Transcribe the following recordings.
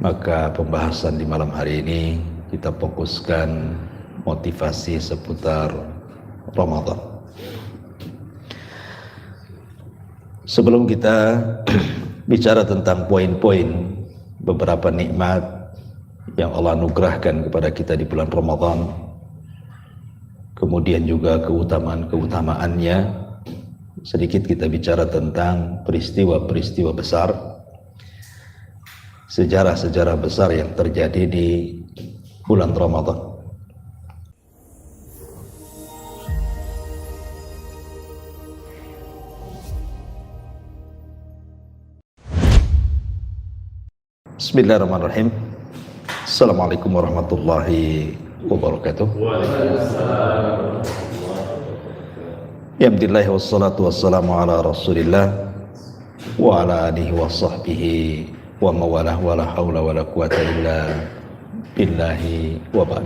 Maka pembahasan di malam hari ini kita fokuskan motivasi seputar Ramadan. Sebelum kita bicara tentang poin-poin beberapa nikmat yang Allah anugerahkan kepada kita di bulan Ramadan, kemudian juga keutamaan-keutamaannya, sedikit kita bicara tentang peristiwa-peristiwa besar, sejarah-sejarah besar yang terjadi di bulan Ramadan. Bismillahirrahmanirrahim. Assalamualaikum warahmatullahi wabarakatuh. Alhamdulillah wassalatu wassalamu ala Rasulillah wa ala alihi wa sahbihi wa mawalah wa la hawla wa la quwata illa billahi wa ba'd.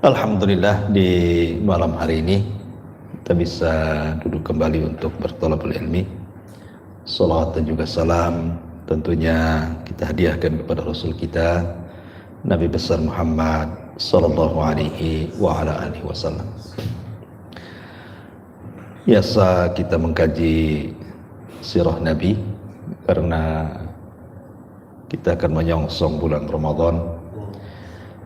Alhamdulillah, di malam hari ini kita bisa duduk kembali untuk bertolabul ilmi. Salawat dan juga salam tentunya kita hadiahkan kepada Rasul kita Nabi besar Muhammad sallallahu alaihi wa ala alihi wasallam. Biasa kita mengkaji sirah Nabi karena kita akan menyongsong bulan Ramadan.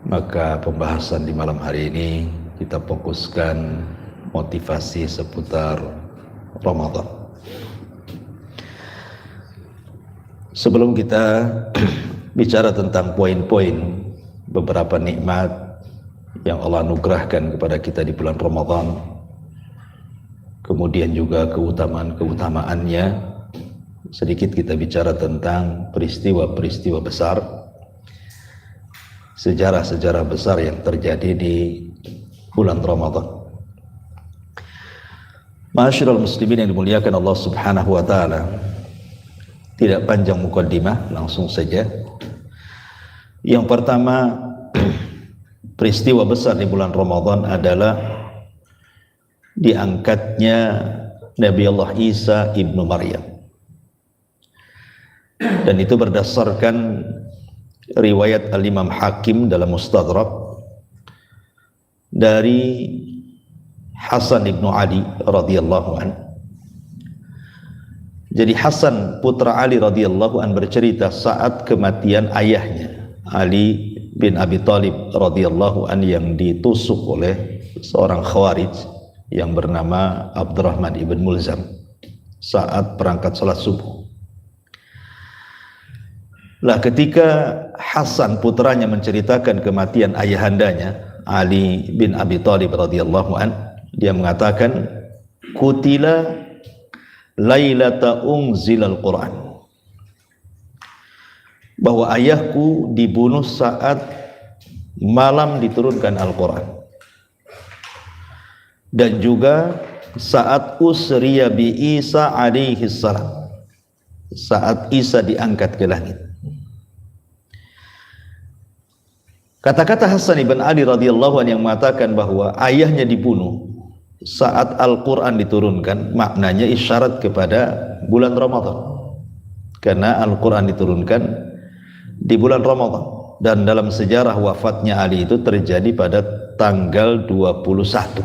Maka pembahasan di malam hari ini kita fokuskan motivasi seputar Ramadan. Sebelum kita bicara tentang poin-poin beberapa nikmat yang Allah anugerahkan kepada kita di bulan Ramadan, kemudian juga keutamaan-keutamaannya, sedikit kita bicara tentang peristiwa-peristiwa besar, sejarah-sejarah besar yang terjadi di bulan Ramadan. Ma'asyiral muslimin yang dimuliakan Allah Subhanahu wa taala, tidak panjang mukaddimah, langsung saja. Yang pertama, peristiwa besar di bulan Ramadan adalah diangkatnya Nabi Allah Isa ibnu Maryam. Dan itu berdasarkan riwayat Al-Imam Hakim dalam Mustadrak dari Hasan ibnu Ali radhiyallahu anhu. Jadi Hasan putra Ali radhiyallahu anhu bercerita saat kematian ayahnya Ali bin Abi Thalib radhiyallahu anhu yang ditusuk oleh seorang khawarij yang bernama Abdurrahman ibn Mulzam saat berangkat salat subuh. Lah ketika Hasan putranya menceritakan kematian ayahandanya Ali bin Abi Thalib radhiyallahu anhu, dia mengatakan, "Kutila lailata unzilal Quran," bahwa ayahku dibunuh saat malam diturunkan Al-Quran, dan juga saat usriya bi Isa alaihi salam, saat Isa diangkat ke langit. Kata-kata Hasan ibn Ali radhiyallahu anhu yang mengatakan bahwa ayahnya dibunuh saat Al-Quran diturunkan, maknanya isyarat kepada bulan Ramadan, karena Al-Quran diturunkan di bulan Ramadan. Dan dalam sejarah wafatnya Ali itu terjadi pada tanggal 21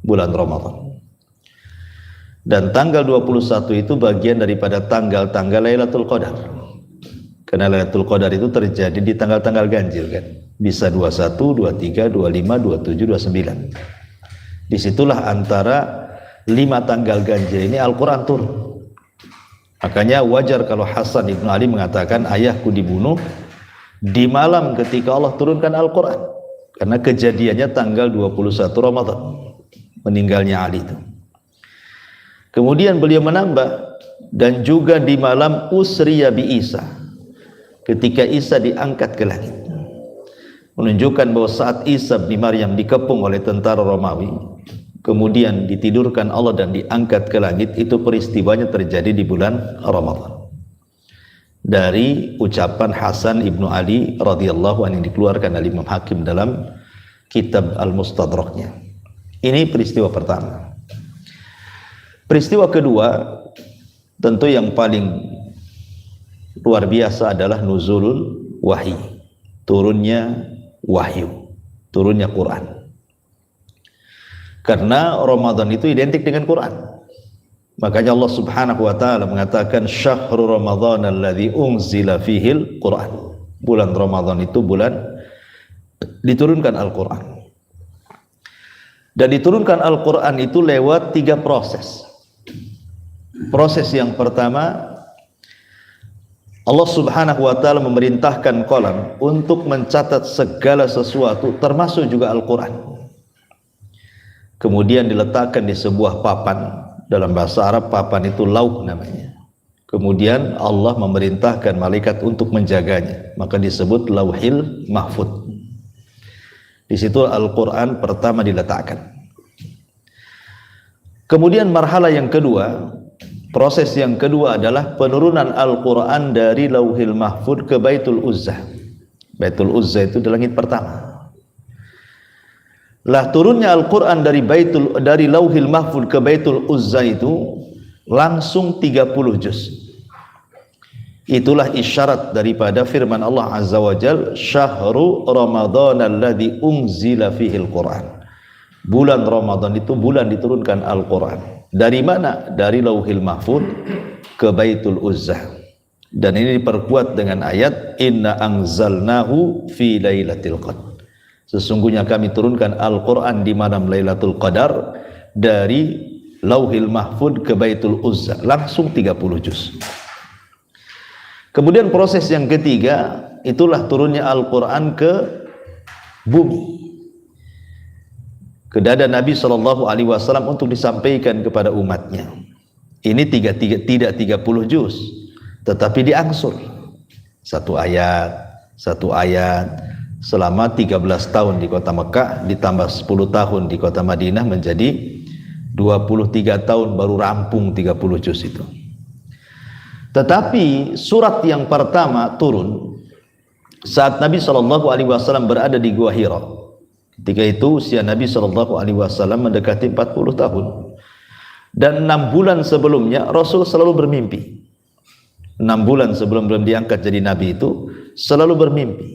bulan Ramadan, dan tanggal 21 itu bagian daripada tanggal-tanggal Lailatul Qadar, karena Lailatul Qadar itu terjadi di tanggal-tanggal ganjil kan, bisa 21, 23, 25, 27, 29. Disitulah antara 5 tanggal ganjil ini Al-Quran turun. Makanya wajar kalau Hasan ibn Ali mengatakan ayahku dibunuh di malam ketika Allah turunkan Al-Quran, karena kejadiannya tanggal 21 Ramadan, meninggalnya Ali itu. Kemudian beliau menambah, dan juga di malam usriya bi Isa, ketika Isa diangkat ke langit, menunjukkan bahwa saat Isa bin Maryam dikepung oleh tentara Romawi, kemudian ditidurkan Allah dan diangkat ke langit, itu peristiwanya terjadi di bulan Ramadan. Dari ucapan Hasan ibnu Ali radhiyallahu anhu yang dikeluarkan oleh Imam Hakim dalam kitab Al-Mustadraknya. Ini peristiwa pertama. Peristiwa kedua, tentu yang paling luar biasa adalah nuzulul wahyi, turunnya wahyu, turunnya Quran. Karena Ramadan itu identik dengan Quran. Makanya Allah Subhanahu wa taala mengatakan syahrul ramadhan alladzi unzila fihil Quran. Bulan Ramadan itu bulan diturunkan Al-Quran. Dan diturunkan Al-Quran itu lewat 3 proses. Proses yang pertama, Allah Subhanahu wa taala memerintahkan qalam untuk mencatat segala sesuatu termasuk juga Al-Quran. Kemudian diletakkan di sebuah papan, dalam bahasa Arab papan itu lauh namanya. Kemudian Allah memerintahkan malaikat untuk menjaganya, maka disebut Lauhil Mahfud. Di situ Al-Quran pertama diletakkan. Kemudian marhala yang kedua, proses yang kedua adalah penurunan Al-Quran dari Lauhil Mahfud ke Baitul Uzzah. Baitul Uzzah itu di langit pertama. Lah turunnya Al-Quran dari Lauhil Mahfud ke Baitul Uzzah itu langsung 30 juz. Itulah isyarat daripada firman Allah Azza wa Jal, syahru Ramadhan alladzi unzila fihil Quran. Bulan Ramadan itu bulan diturunkan Al-Quran. Dari mana? Dari Lauhil Mahfud ke Baitul Uzzah. Dan ini diperkuat dengan ayat inna anzalnahu fi lailatul qadar. Sesungguhnya kami turunkan Al-Quran di malam Lailatul Qadar dari Lauhil Mahfud ke Baitul Uzzah, langsung 30 juz. Kemudian proses yang ketiga, itulah turunnya Al-Quran ke bumi, ke dada Nabi SAW untuk disampaikan kepada umatnya. Ini tidak 30 juz, tetapi diangsur. Satu ayat selama 13 tahun di kota Mekah, ditambah 10 tahun di kota Madinah, menjadi 23 tahun baru rampung 30 juz itu. Tetapi surat yang pertama turun saat Nabi SAW berada di Gua Hira. Ketika itu usia Nabi SAW mendekati 40 tahun. Dan 6 bulan sebelumnya Rasul selalu bermimpi. 6 bulan sebelum diangkat jadi Nabi itu selalu bermimpi.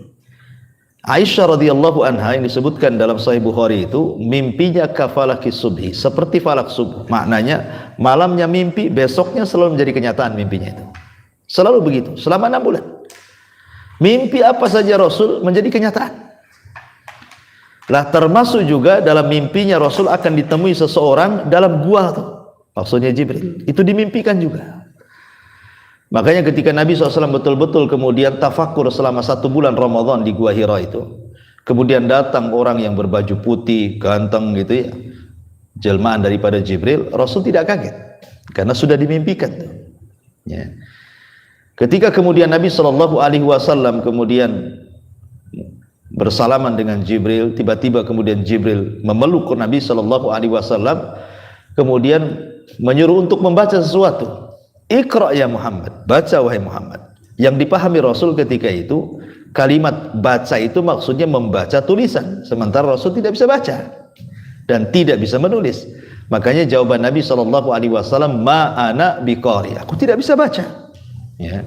Aisyah radhiyallahu anha yang disebutkan dalam Sahih Bukhari itu mimpinya kafalaki subhi, seperti falak subuh. Maknanya malamnya mimpi, besoknya selalu menjadi kenyataan mimpinya itu. Selalu begitu selama 6 bulan. Mimpi apa saja Rasul menjadi kenyataan. Lah termasuk juga dalam mimpinya Rasul akan ditemui seseorang dalam gua tuh. Maksudnya Jibril. Itu dimimpikan juga. Makanya ketika Nabi SAW betul-betul kemudian tafakur selama 1 bulan Ramadan di Gua Hira itu, kemudian datang orang yang berbaju putih, ganteng gitu ya, jelmaan daripada Jibril, Rasul tidak kaget karena sudah dimimpikan tuh. Ya. Ketika kemudian Nabi SAW kemudian bersalaman dengan Jibril, tiba-tiba kemudian Jibril memeluk Nabi SAW, kemudian menyuruh untuk membaca sesuatu. Iqra ya Muhammad, baca wahai Muhammad. Yang dipahami Rasul ketika itu, kalimat baca itu maksudnya membaca tulisan, sementara Rasul tidak bisa baca dan tidak bisa menulis. Makanya jawaban Nabi SAW, ma ana biqari, aku tidak bisa baca. Ya.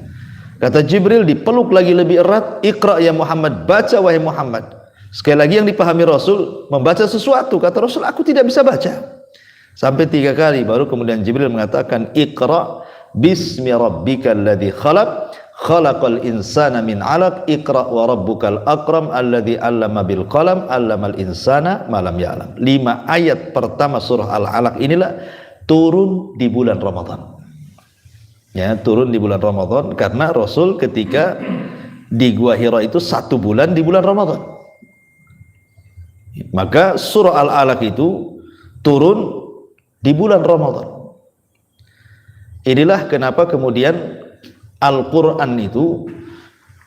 Kata Jibril dipeluk lagi lebih erat, Iqra ya Muhammad, baca wahai Muhammad. Sekali lagi yang dipahami Rasul, membaca sesuatu. Kata Rasul, aku tidak bisa baca. Sampai 3 kali baru kemudian Jibril mengatakan, Iqra bismi rabbikal ladzi khalaq, khalaqal insana min 'alaq, Iqra wa rabbukal akram alladzi 'allama bil qalam, 'allamal insana ma lam ya'lam. 5 ayat pertama surah Al-Alaq inilah turun di bulan Ramadan. Ya, turun di bulan Ramadan karena Rasul ketika di Gua Hira itu 1 bulan di bulan Ramadan. Maka surah Al-Alaq itu turun di bulan Ramadan. Inilah kenapa kemudian Al-Quran itu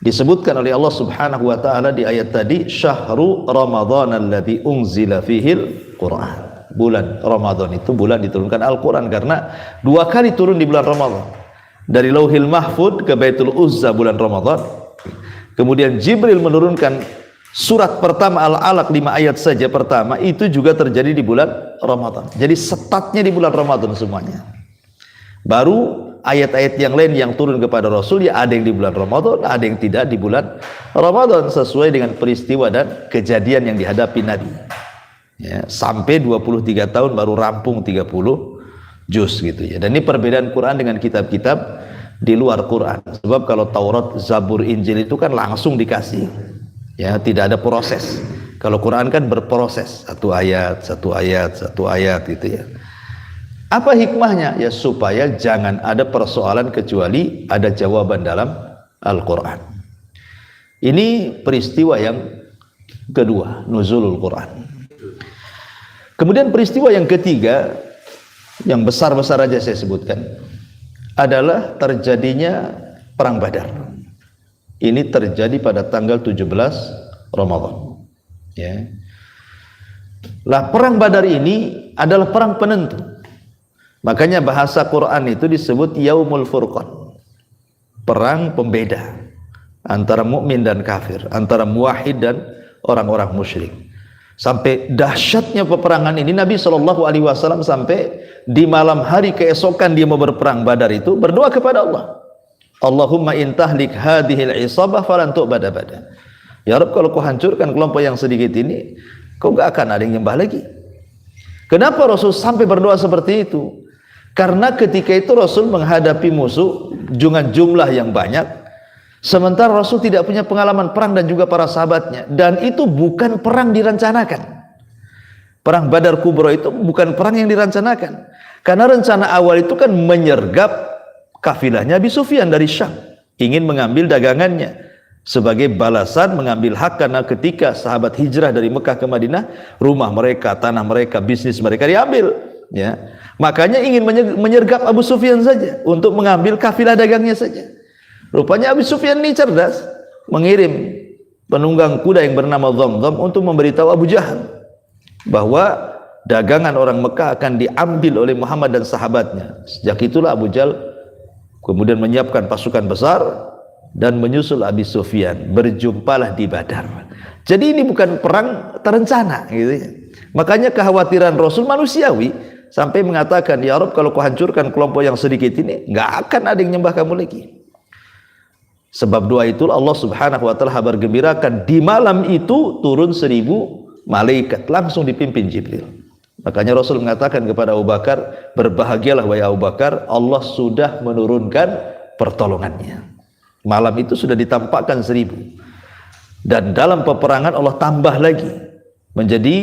disebutkan oleh Allah Subhanahu wa ta'ala di ayat tadi, syahru Ramadhan alladzi unzila fihil Quran. Bulan Ramadan itu bulan diturunkan Al-Quran, karena 2 kali turun di bulan Ramadan. Dari Lauhil Mahfud ke Baitul Uzzah bulan Ramadan. Kemudian Jibril menurunkan surat pertama Al-Alaq 5 ayat saja pertama, itu juga terjadi di bulan Ramadan. Jadi setatnya di bulan Ramadan semuanya. Baru ayat-ayat yang lain yang turun kepada Rasul, ya ada yang di bulan Ramadan, ada yang tidak di bulan Ramadan, sesuai dengan peristiwa dan kejadian yang dihadapi Nabi. Ya, sampai 23 tahun baru rampung 30 juz gitu ya. Dan ini perbedaan Quran dengan kitab-kitab di luar Quran. Sebab kalau Taurat, Zabur, Injil itu kan langsung dikasih. Ya, tidak ada proses. Kalau Quran kan berproses, satu ayat, satu ayat, satu ayat gitu ya. Apa hikmahnya? Ya supaya jangan ada persoalan kecuali ada jawaban dalam Al-Quran. Ini peristiwa yang kedua, nuzulul Quran. Kemudian peristiwa yang ketiga, yang besar-besar aja saya sebutkan, adalah terjadinya Perang Badar. Ini terjadi pada tanggal 17 Ramadan. Ya. Lah, Perang Badar ini adalah perang penentu. Makanya bahasa Quran itu disebut Yaumul Furqan, perang pembeda antara mukmin dan kafir, antara muwahhid dan orang-orang musyrik. Sampai dahsyatnya peperangan ini, Nabi SAW sampai di malam hari keesokan dia mau berperang Badar itu berdoa kepada Allah, Allahumma intahlik hadhil isabah falan tu'bada bada. Ya Rabb, kalau kau hancurkan kelompok yang sedikit ini, kau gak akan ada yang nyembah lagi. Kenapa Rasul sampai berdoa seperti itu? Karena ketika itu Rasul menghadapi musuh dengan jumlah yang banyak, sementara Rasul tidak punya pengalaman perang dan juga para sahabatnya, dan itu bukan perang direncanakan. Perang Badar Kubra itu bukan perang yang direncanakan, karena rencana awal itu kan menyergap kafilahnya Abi Sufyan dari Syam, ingin mengambil dagangannya sebagai balasan mengambil hak, karena ketika sahabat hijrah dari Mekah ke Madinah, rumah mereka, tanah mereka, bisnis mereka diambil. Ya, makanya ingin menyergap Abu Sufyan saja untuk mengambil kafilah dagangnya saja. Rupanya Abu Sufyan ini cerdas, mengirim penunggang kuda yang bernama Dhamdham untuk memberitahu Abu Jahal bahwa dagangan orang Mekah akan diambil oleh Muhammad dan sahabatnya. Sejak itulah Abu Jahal kemudian menyiapkan pasukan besar dan menyusul Abu Sufyan. Berjumpalah di Badar. Jadi ini bukan perang terencana gitu ya. Makanya kekhawatiran Rasul manusiawi, sampai mengatakan, ya Rabb, kalau kau hancurkan kelompok yang sedikit ini, nggak akan ada yang nyembah kamu lagi. Sebab doa itu Allah Subhanahu wa ta'ala kabar gembirakan, di malam itu turun 1000 malaikat langsung dipimpin Jibril. Makanya Rasul mengatakan kepada Abu Bakar, berbahagialah wahai Abu Bakar, Allah sudah menurunkan pertolongannya. Malam itu sudah ditampakkan 1000, dan dalam peperangan Allah tambah lagi menjadi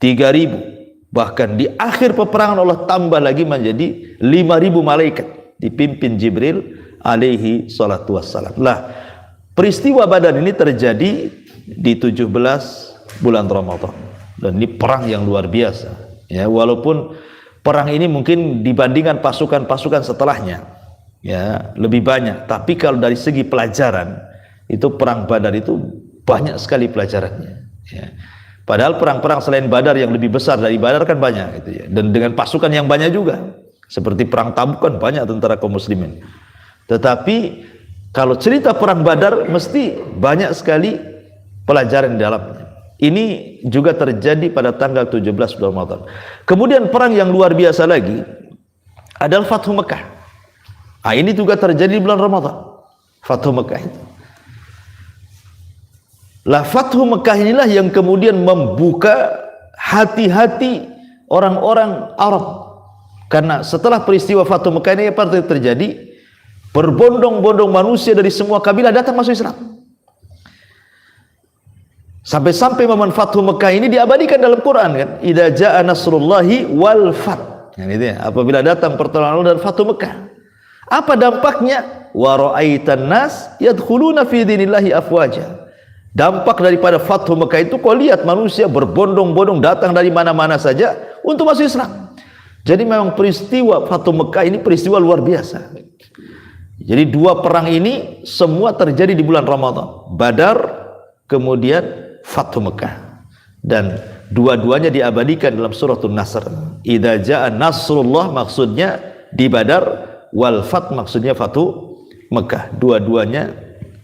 3000. Bahkan di akhir peperangan Allah tambah lagi menjadi 5000 malaikat dipimpin Jibril alaihi salatu wassalam. Lah, peristiwa Badar ini terjadi di 17 bulan Ramadan, dan ini perang yang luar biasa ya. Walaupun perang ini mungkin dibandingkan pasukan-pasukan setelahnya ya lebih banyak, tapi kalau dari segi pelajaran itu perang Badar itu banyak sekali pelajarannya ya. Padahal perang-perang selain Badar yang lebih besar dari Badar kan banyak gitu ya, dan dengan pasukan yang banyak juga, seperti perang Tabuk kan banyak tentara kaum muslimin. Tetapi kalau cerita perang Badar mesti banyak sekali pelajaran di dalamnya. Ini juga terjadi pada tanggal 17 bulan Ramadan. Kemudian perang yang luar biasa lagi adalah Fathu Mekah. Nah, ini juga terjadi di bulan Ramadan, Fathu Mekah itu. Lah, Fathu Mekah inilah yang kemudian membuka hati-hati orang-orang Arab. Karena setelah peristiwa Fathu Mekah ini apa yang terjadi? Berbondong-bondong manusia dari semua kabilah datang masuk Islam. Sampai-sampai momen Fathu Mekah ini diabadikan dalam Quran kan? Idza jaa nasrullahi wal fath. Ya, apabila datang pertolongan Allah dan Fathu Mekah. Apa dampaknya? Wa ra'aitan nas yadkhuluna fi dinillahi afwaja. Dampak daripada Fathu Mekah itu, kau lihat manusia berbondong-bondong datang dari mana-mana saja untuk masuk Islam. Jadi memang peristiwa Fathu Mekah ini peristiwa luar biasa. Jadi dua perang ini semua terjadi di bulan Ramadan. Badar, kemudian Fathu Mekah. Dan dua-duanya diabadikan dalam suratul Nasr. Idza jaa nasrullah maksudnya di Badar, wal fath maksudnya Fathu Mekah. Dua-duanya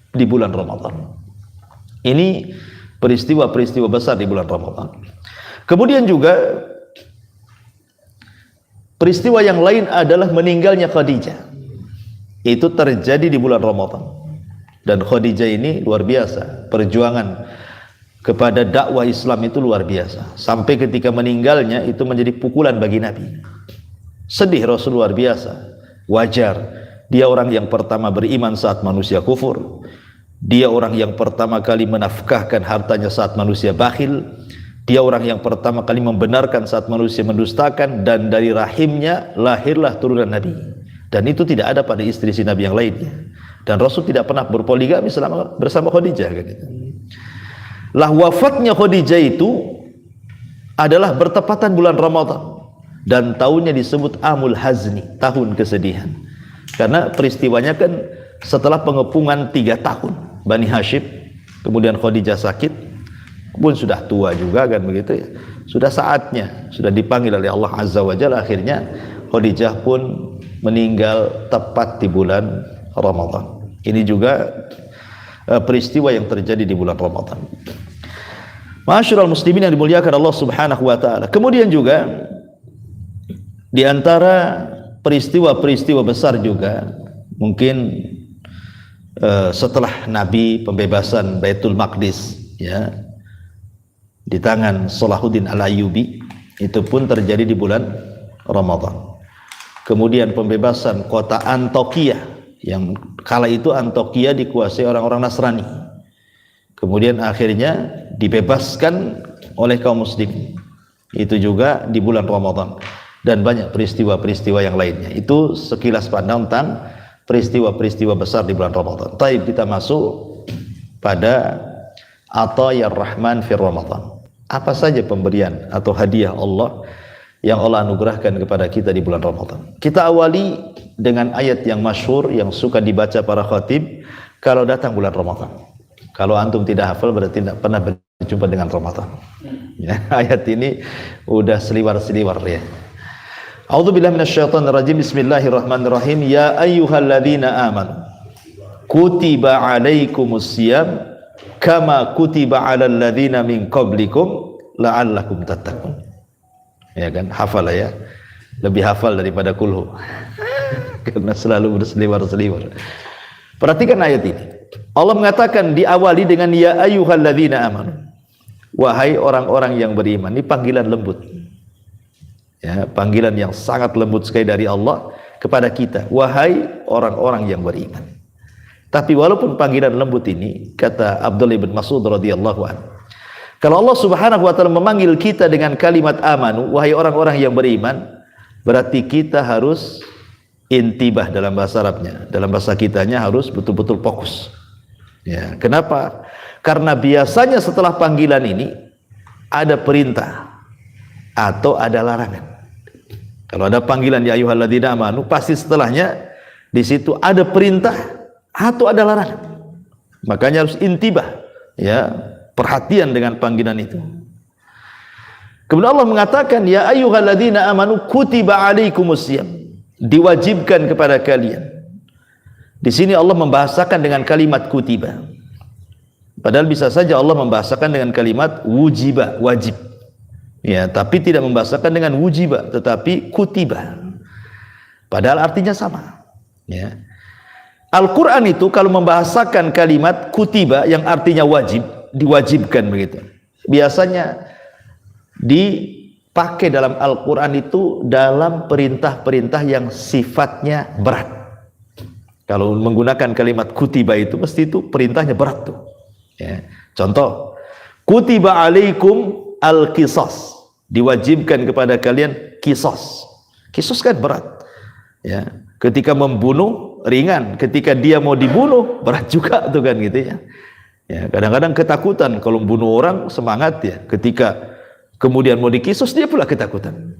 di bulan Ramadan. Ini peristiwa-peristiwa besar di bulan Ramadan. Kemudian juga peristiwa yang lain adalah meninggalnya Khadijah. itu terjadi di bulan Ramadan. Dan Khadijah ini luar biasa, perjuangan kepada dakwah Islam itu luar biasa. Sampai ketika meninggalnya itu menjadi pukulan bagi Nabi. Sedih Rasul luar biasa. Wajar, dia orang yang pertama beriman saat manusia kufur. Dia orang yang pertama kali menafkahkan hartanya saat manusia bakhil. Dia orang yang pertama kali membenarkan saat manusia mendustakan. Dan dari rahimnya lahirlah turunan Nabi. Dan itu tidak ada pada istri-istri Nabi yang lainnya. Dan Rasul tidak pernah berpoligami selama bersama Khadijah kan gitu. Lah wafatnya Khadijah itu adalah bertepatan bulan Ramadan. Dan tahunnya disebut Amul Hazni, tahun kesedihan. Karena peristiwanya kan setelah pengepungan 3 tahun Bani Hashim, kemudian Khadijah sakit, pun sudah tua juga kan begitu ya. Sudah saatnya, sudah dipanggil oleh Allah Azza wa Jalla, akhirnya Khadijah pun meninggal tepat di bulan Ramadan. Ini juga peristiwa yang terjadi di bulan Ramadan. Ma'asyiral muslimin yang dimuliakan Allah Subhanahu wa taala. Kemudian juga di antara peristiwa-peristiwa besar juga mungkin setelah Nabi pembebasan Baitul Maqdis ya di tangan Salahuddin Al-Ayyubi, itu pun terjadi di bulan Ramadan. Kemudian pembebasan kota Antokia, yang kala itu Antokia dikuasai orang-orang Nasrani. Kemudian akhirnya dibebaskan oleh kaum muslim. Itu juga di bulan Ramadan. Dan banyak peristiwa-peristiwa yang lainnya. Itu sekilas pandang tentang peristiwa-peristiwa besar di bulan Ramadan. Taib, kita masuk pada Atayar Rahman fi Ramadan. Apa saja pemberian atau hadiah Allah yang Allah anugerahkan kepada kita di bulan Ramadan. Kita awali dengan ayat yang masyhur yang suka dibaca para khatib kalau datang bulan Ramadan. Kalau antum tidak hafal berarti tidak pernah berjumpa dengan Ramadan. Ya, ayat ini udah seliwar-seliwar ya. A'udzubillahi minasyaitonir rajim. Bismillahirrahmanirrahim. Ya ayyuhalladzina amanu kutiba 'alaikumusiyam kama kutiba 'alal ladzina min qablikum la'allakum tattaqun. Ya kan, hafal ya. Lebih hafal daripada kulhu. Karena selalu berseliwar-seliwar. Perhatikan ayat ini. Allah mengatakan diawali dengan ya ayyuhalladzina amanu. Wahai orang-orang yang beriman. Ini panggilan lembut. Ya, panggilan yang sangat lembut sekali dari Allah kepada kita. Wahai orang-orang yang beriman. Tapi walaupun panggilan lembut ini, kata Abdullah bin Mas'ud radhiyallahu anhu, kalau Allah Subhanahu wa taala memanggil kita dengan kalimat amanu, wahai orang-orang yang beriman, berarti kita harus intibah dalam bahasa Arabnya. Dalam bahasa kitanya harus betul-betul fokus. Ya, kenapa? Karena biasanya setelah panggilan ini ada perintah atau ada larangan. Kalau ada panggilan ya ayyuhalladzina amanu, pasti setelahnya di situ ada perintah atau ada larangan. Makanya harus intibah, ya, perhatian dengan panggilan itu. Kemudian Allah mengatakan ya ayyuhalladzina amanu kutiba 'alaikumusiyam, diwajibkan kepada kalian. Di sini Allah membahasakan dengan kalimat kutiba. Padahal bisa saja Allah membahasakan dengan kalimat wujiba, wajib. Ya, tapi tidak membahasakan dengan wujiba, tetapi kutiba. Padahal artinya sama. Ya. Al-Quran itu kalau membahasakan kalimat kutiba yang artinya wajib, diwajibkan begitu. Biasanya dipakai dalam Al-Quran itu dalam perintah-perintah yang sifatnya berat. Kalau menggunakan kalimat kutiba itu mesti itu perintahnya berat tuh. Ya. Contoh, kutiba alaikum al-qisas, diwajibkan kepada kalian kisos. Kisos kan berat. Ya, ketika membunuh ringan, ketika dia mau dibunuh berat juga tuh kan gitu ya. Ya, kadang-kadang ketakutan kalau bunuh orang semangat ya, ketika kemudian mau dikisos dia pula ketakutan.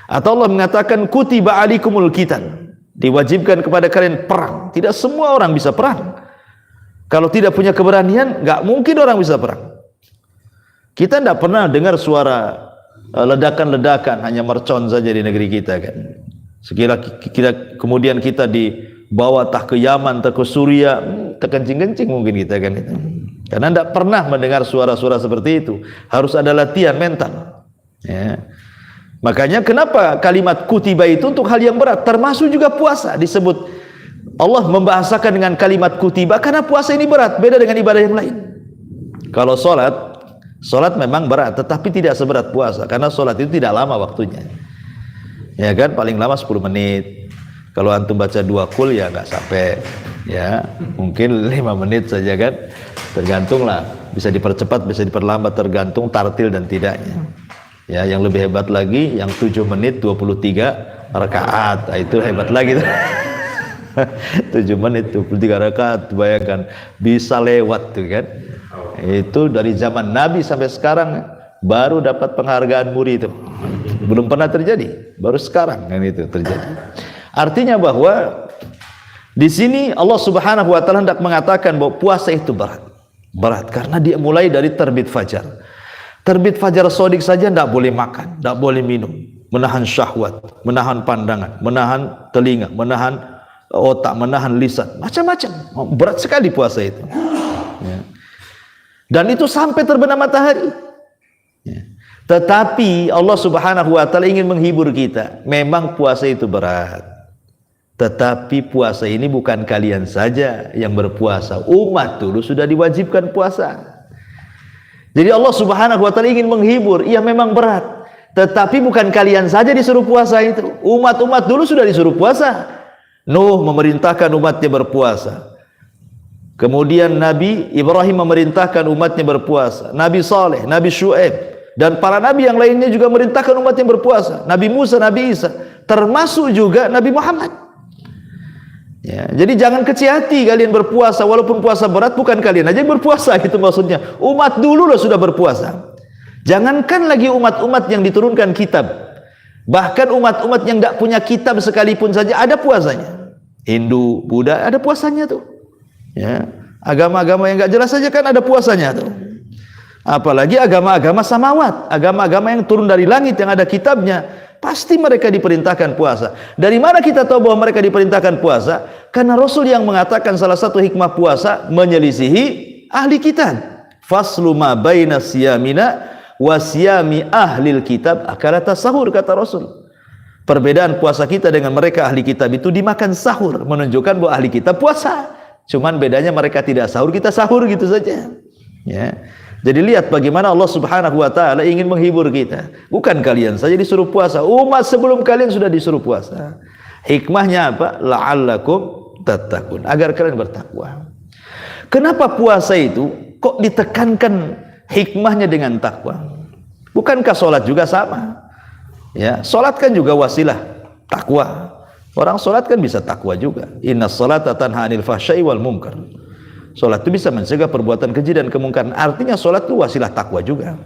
Atau Allah mengatakan kutiba alaikumul qital, diwajibkan kepada kalian perang. Tidak semua orang bisa perang. Kalau tidak punya keberanian, nggak mungkin orang bisa perang. Kita tidak pernah dengar suara ledakan-ledakan, hanya mercon saja di negeri kita kan. Sekira kita kemudian kita dibawa tah ke Yaman, tah ke Suria, terkencing-kencing mungkin kita kan itu. Karena tidak pernah mendengar suara-suara seperti itu. Harus ada latihan mental. Ya. Makanya kenapa kalimat kutiba itu untuk hal yang berat, termasuk juga puasa disebut Allah membahasakan dengan kalimat kutiba karena puasa ini berat, beda dengan ibadah yang lain. Kalau sholat memang berat, tetapi tidak seberat puasa karena sholat itu tidak lama waktunya. Ya kan, paling lama 10 menit. Kalau antum baca 2 kul ya nggak sampai, ya mungkin 5 menit saja kan. Tergantung lah, bisa dipercepat, bisa diperlambat, tergantung tartil dan tidaknya. Ya, yang lebih hebat lagi, yang 7 menit 23 rakaat, itu hebat lagi. 7 menit 23 rakaat, bayangkan bisa lewat tuh kan. Itu dari zaman Nabi sampai sekarang baru dapat penghargaan muri itu. Belum pernah terjadi, baru sekarang kan itu terjadi. Artinya bahwa di sini Allah Subhanahu wa taala hendak mengatakan bahwa puasa itu berat. Berat karena dia mulai dari terbit fajar. Terbit fajar shadiq saja tidak boleh makan, tidak boleh minum, menahan syahwat, menahan pandangan, menahan telinga, menahan otak, menahan lisan, macam-macam. Berat sekali puasa itu. Ya. Dan itu sampai terbenam matahari. Ya. Tetapi Allah Subhanahu wa taala ingin menghibur kita. Memang puasa itu berat. Tetapi puasa ini bukan kalian saja yang berpuasa. Umat dulu sudah diwajibkan puasa. Jadi Allah Subhanahu wa taala ingin menghibur. Iya memang berat. Tetapi bukan kalian saja disuruh puasa itu. Umat-umat dulu sudah disuruh puasa. Nuh memerintahkan umatnya berpuasa. Kemudian Nabi Ibrahim memerintahkan umatnya berpuasa. Nabi Saleh, Nabi Syuaib, dan para nabi yang lainnya juga memerintahkan umatnya berpuasa. Nabi Musa, Nabi Isa, termasuk juga Nabi Muhammad. Ya, jadi jangan kecil hati kalian berpuasa, walaupun puasa berat, bukan kalian aja yang berpuasa, gitu maksudnya. Umat dulu loh sudah berpuasa. Jangankan lagi umat-umat yang diturunkan kitab, bahkan umat-umat yang tidak punya kitab sekalipun saja ada puasanya. Hindu, Buddha ada puasanya tuh. Ya, agama-agama yang nggak jelas saja kan ada puasanya tuh. Apalagi agama-agama samawat, agama-agama yang turun dari langit yang ada kitabnya, pasti mereka diperintahkan puasa. Dari mana kita tahu bahwa mereka diperintahkan puasa? Karena Rasul yang mengatakan salah satu hikmah puasa menyelisihi ahli kitab. Faslu ma baina siyamina wa siyami ahlil kitab akalata sahur, kata Rasul. Perbedaan puasa kita dengan mereka ahli kitab itu dimakan sahur, menunjukkan bahwa ahli kitab puasa. Cuman bedanya mereka tidak sahur, kita sahur, gitu saja. Ya. Jadi lihat bagaimana Allah Subhanahu wa taala ingin menghibur kita. Bukan kalian saja disuruh puasa, umat sebelum kalian sudah disuruh puasa. Hikmahnya apa? La'allakum tattaqun, agar kalian bertakwa. Kenapa puasa itu kok ditekankan hikmahnya dengan takwa? Bukankah sholat juga sama? Ya, sholat kan juga wasilah takwa. Orang sholat kan bisa takwa juga. Inna sholata tanha 'anil fahsya'i wal munkar. Sholat itu bisa mencegah perbuatan keji dan kemungkaran. Artinya sholat itu wasilah takwa juga.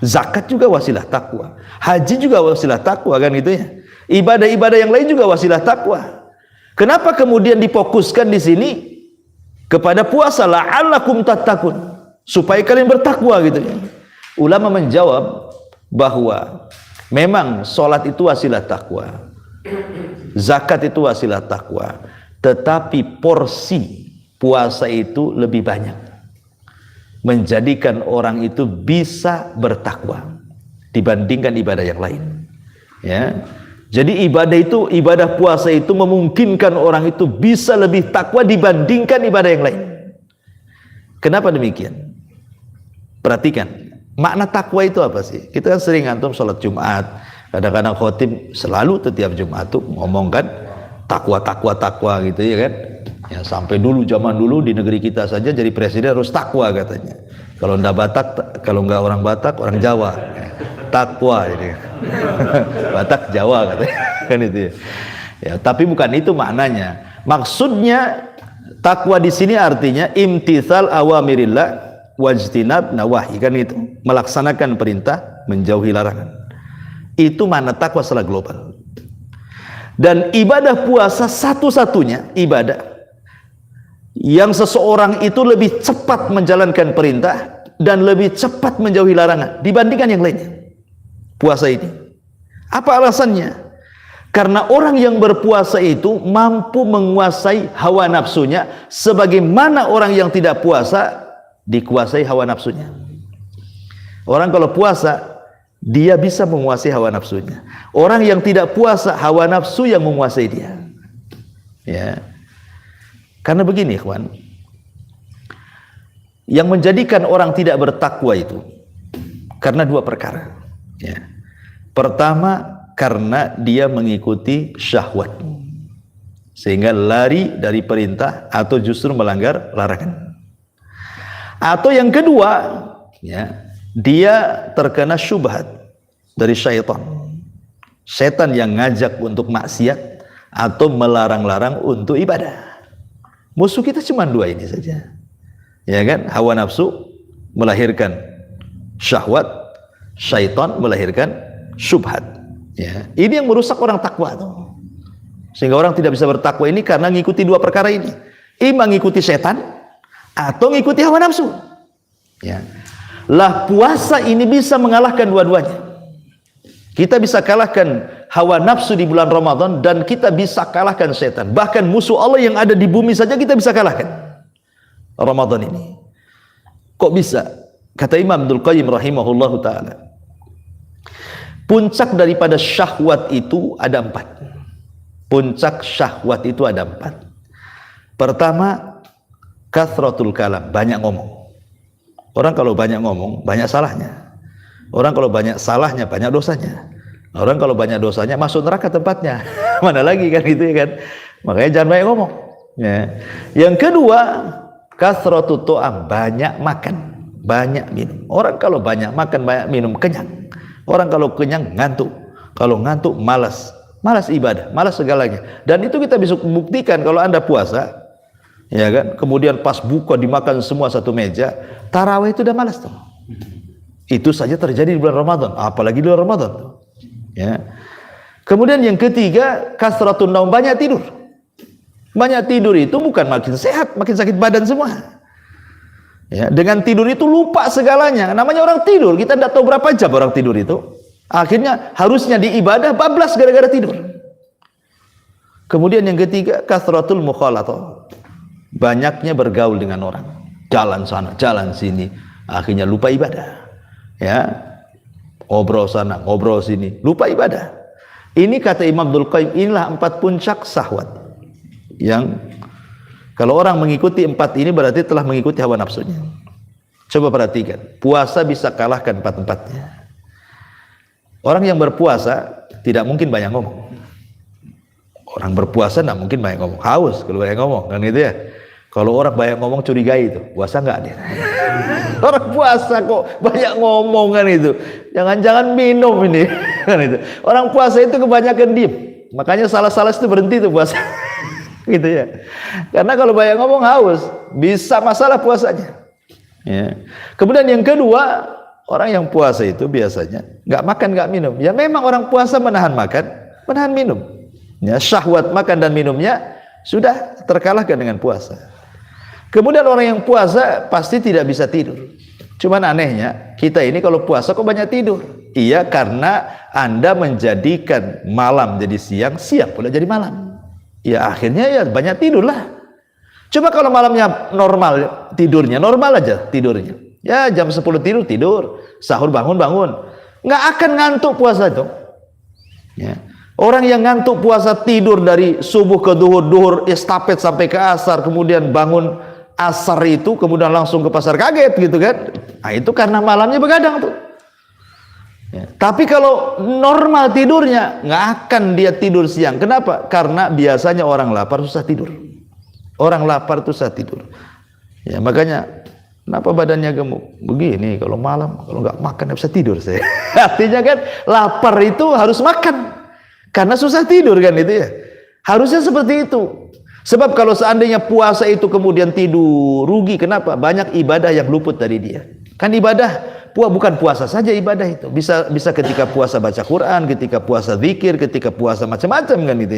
Zakat juga wasilah takwa. Haji juga wasilah takwa, kan gitu ya. Ibadah-ibadah yang lain juga wasilah takwa. Kenapa kemudian difokuskan di sini kepada puasa? La'allakum tattaqun, supaya kalian bertakwa, gitu ya. Ulama menjawab bahwa memang sholat itu wasilah takwa, zakat itu wasilah takwa, tetapi porsi puasa itu lebih banyak, menjadikan orang itu bisa bertakwa dibandingkan ibadah yang lain. Ya, jadi ibadah puasa itu memungkinkan orang itu bisa lebih takwa dibandingkan ibadah yang lain. Kenapa demikian? Perhatikan, makna takwa itu apa sih? Kita kan sering antum sholat Jumat, kadang-kadang khotib selalu setiap Jumat tuh ngomong kan takwa gitu ya kan. Ya, sampai dulu, zaman dulu di negeri kita saja jadi presiden harus takwa katanya. Kalau enggak Batak, kalau enggak orang Batak, orang Jawa. Takwa ini. Batak Jawa katanya. Kan itu ya. Ya, tapi bukan itu maknanya. Maksudnya takwa di sini artinya imtitsal awamirillah wajtinab nawahi, kan itu. Melaksanakan perintah, menjauhi larangan. Itu makna takwa secara global. Dan ibadah puasa satu-satunya ibadah yang seseorang itu lebih cepat menjalankan perintah dan lebih cepat menjauhi larangan dibandingkan yang lainnya. Puasa ini. Apa alasannya? Karena orang yang berpuasa itu mampu menguasai hawa nafsunya sebagaimana orang yang tidak puasa dikuasai hawa nafsunya. Orang kalau puasa dia bisa menguasai hawa nafsunya. Orang yang tidak puasa hawa nafsu yang menguasai dia. Ya. Karena begini, ikhwan, yang menjadikan orang tidak bertakwa itu karena dua perkara. Ya. Pertama, karena dia mengikuti syahwat, sehingga lari dari perintah atau justru melanggar larangan. Atau yang kedua, ya, dia terkena syubhat dari syaitan. Setan yang ngajak untuk maksiat atau melarang-larang untuk ibadah. Musuh kita cuma dua ini saja. Ya kan? Hawa nafsu melahirkan syahwat, syaitan melahirkan syubhat. Ya. Ini yang merusak orang takwa tuh. Sehingga orang tidak bisa bertakwa ini karena ngikuti dua perkara ini. Ima ngikuti setan atau ngikuti hawa nafsu. Ya. Lah puasa ini bisa mengalahkan dua-duanya. Kita bisa kalahkan hawa nafsu di bulan Ramadan dan kita bisa kalahkan setan. Bahkan musuh Allah yang ada di bumi saja kita bisa kalahkan Ramadan ini. Kok bisa? Kata Imam Ibnul Qayyim rahimahullahu ta'ala, puncak daripada syahwat itu ada 4. Puncak syahwat itu ada 4. Pertama, kathratul kalam, banyak ngomong. Orang kalau banyak ngomong, banyak salahnya. Orang kalau banyak salahnya, banyak dosanya. Orang kalau banyak dosanya, masuk neraka tempatnya. Mana lagi kan itu ya kan? Makanya jangan banyak ngomong. Ya. Yang kedua, kathratut ta'am, banyak makan, banyak minum. Orang kalau banyak makan, banyak minum, kenyang. Orang kalau kenyang, ngantuk. Kalau ngantuk, malas. Malas ibadah, malas segalanya. Dan itu kita bisa buktikan kalau Anda puasa, ya kan? Kemudian pas buka dimakan semua satu meja, tarawih itu udah malas tuh. Itu saja terjadi di bulan Ramadan, apalagi di bulan Ramadan tuh. Ya. Kemudian yang ketiga, kasratun naum, banyak tidur. Banyak tidur itu bukan makin sehat, makin sakit badan semua. Ya, dengan tidur itu lupa segalanya. Namanya orang tidur, kita tidak tahu berapa jam orang tidur itu. Akhirnya harusnya diibadah bablas gara-gara tidur. Kemudian yang ketiga, kasratul mukhalatah, banyaknya bergaul dengan orang, jalan sana, jalan sini, akhirnya lupa ibadah. Ya, ngobrol sana, ngobrol sini, lupa ibadah. Ini kata Imam Ibnul Qayyim, inilah 4 puncak syahwat yang kalau orang mengikuti 4 ini berarti telah mengikuti hawa nafsunya. Coba perhatikan, puasa bisa kalahkan 4-4-nya. Orang yang berpuasa tidak mungkin banyak ngomong. Orang berpuasa tidak mungkin banyak ngomong, haus kalau banyak ngomong kan gitu ya. Kalau orang banyak ngomong curigai itu, puasa nggak dia? Orang puasa kok banyak ngomong kan itu. Jangan-jangan minum ini kan itu. Orang puasa itu kebanyakan diem. Makanya salah-salah itu berhenti tuh puasa. Gitu ya. Karena kalau banyak ngomong haus, bisa masalah puasanya. Ya. Kemudian yang kedua, orang yang puasa itu biasanya nggak makan, nggak minum. Ya memang orang puasa menahan makan, menahan minum. Ya, syahwat makan dan minumnya sudah terkalahkan dengan puasa. Kemudian orang yang puasa pasti tidak bisa tidur. Cuman anehnya, kita ini kalau puasa kok banyak tidur? Iya, karena Anda menjadikan malam jadi siang, siang pula jadi malam. Ya akhirnya ya banyak tidur lah. Coba kalau malamnya normal tidurnya, normal aja tidurnya. Ya jam 10 tidur, sahur bangun. Nggak akan ngantuk puasa itu. Ya. Orang yang ngantuk puasa tidur dari subuh ke duhur estafet sampai ke asar, kemudian bangun asar itu, kemudian langsung ke pasar kaget gitu kan. Nah itu karena malamnya begadang tuh. Ya. Tapi kalau normal tidurnya, nggak akan dia tidur siang. Kenapa? Karena biasanya orang lapar susah tidur. Orang lapar itu susah tidur. Ya makanya kenapa badannya gemuk? Begini kalau malam, kalau nggak makan nggak bisa tidur saya. Artinya kan lapar itu harus makan. Karena susah tidur kan itu ya. Harusnya seperti itu. Sebab kalau seandainya puasa itu kemudian tidur, rugi. Kenapa? Banyak ibadah yang luput dari dia. Kan ibadah, bukan puasa saja ibadah itu. Bisa ketika puasa baca Quran, ketika puasa zikir, ketika puasa macam-macam kan itu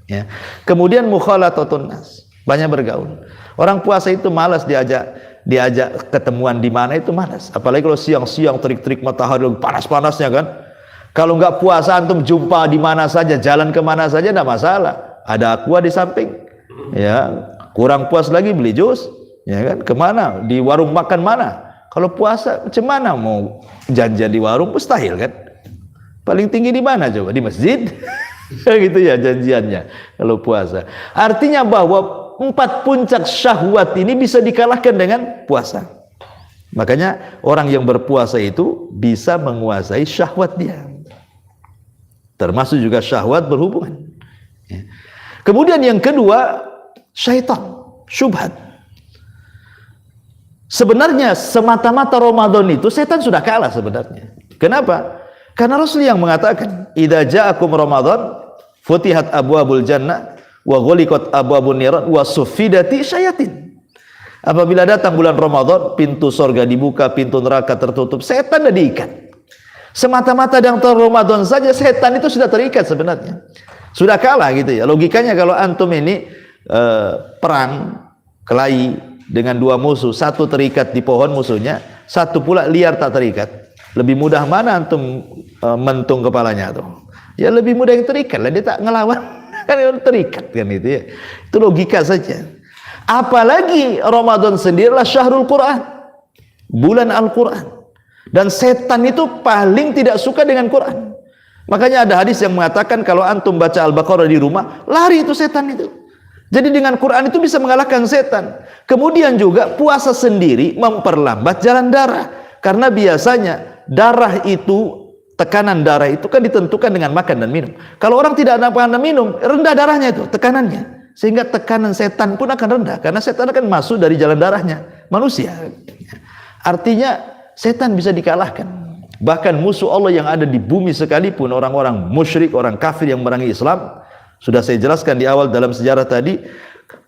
ya. Kemudian mukhalathatun nas, banyak bergaul. Orang puasa itu malas diajak ketemuan di mana itu malas. Apalagi kalau siang-siang terik-terik matahari panas-panasnya kan. Kalau nggak puasa antum jumpa di mana saja, jalan kemana saja tidak masalah. Ada aqua di samping, ya. Kurang puas lagi beli jus, ya kan? Kemana? Di warung makan mana? Kalau puasa macam mana mau janjian di warung? Mustahil kan? Paling tinggi di mana coba? Di masjid? Gitu ya janjiannya kalau puasa. Artinya bahwa 4 puncak syahwat ini bisa dikalahkan dengan puasa. Makanya orang yang berpuasa itu bisa menguasai syahwat dia, termasuk juga syahwat berhubungan. Kemudian yang kedua, syaitan, syubhat. Sebenarnya semata-mata Ramadan itu setan sudah kalah sebenarnya. Kenapa? Karena Rasul yang mengatakan, "Idza ja'akum Ramadan, futihat abwabul jannah wa ghuliqat abwabun niran wa suffidati syayatin." Apabila datang bulan Ramadan, pintu sorga dibuka, pintu neraka tertutup, setan sudah diikat. Semata-mata dengan Ramadan saja setan itu sudah terikat sebenarnya. Sudah kalah gitu ya. Logikanya kalau antum ini perang kelahi dengan 2 musuh, satu terikat di pohon musuhnya, satu pula liar tak terikat. Lebih mudah mana antum mentung kepalanya tuh? Ya lebih mudah yang terikat lah, dia tak ngelawan. Kan terikat kan itu ya. Itu logika saja. Apalagi Ramadan sendirilah syahrul Quran, bulan Al-Quran, dan setan itu paling tidak suka dengan Quran. Makanya ada hadis yang mengatakan kalau antum baca Al-Baqarah di rumah, lari itu setan itu. Jadi dengan Quran itu bisa mengalahkan setan. Kemudian juga puasa sendiri memperlambat jalan darah, karena biasanya darah itu, tekanan darah itu kan ditentukan dengan makan dan minum. Kalau orang tidak makan dan minum, rendah darahnya itu, tekanannya. Sehingga tekanan setan pun akan rendah, karena setan akan masuk dari jalan darahnya manusia. Artinya setan bisa dikalahkan. Bahkan musuh Allah yang ada di bumi sekalipun, orang-orang musyrik, orang kafir yang memerangi Islam, sudah saya jelaskan di awal dalam sejarah tadi,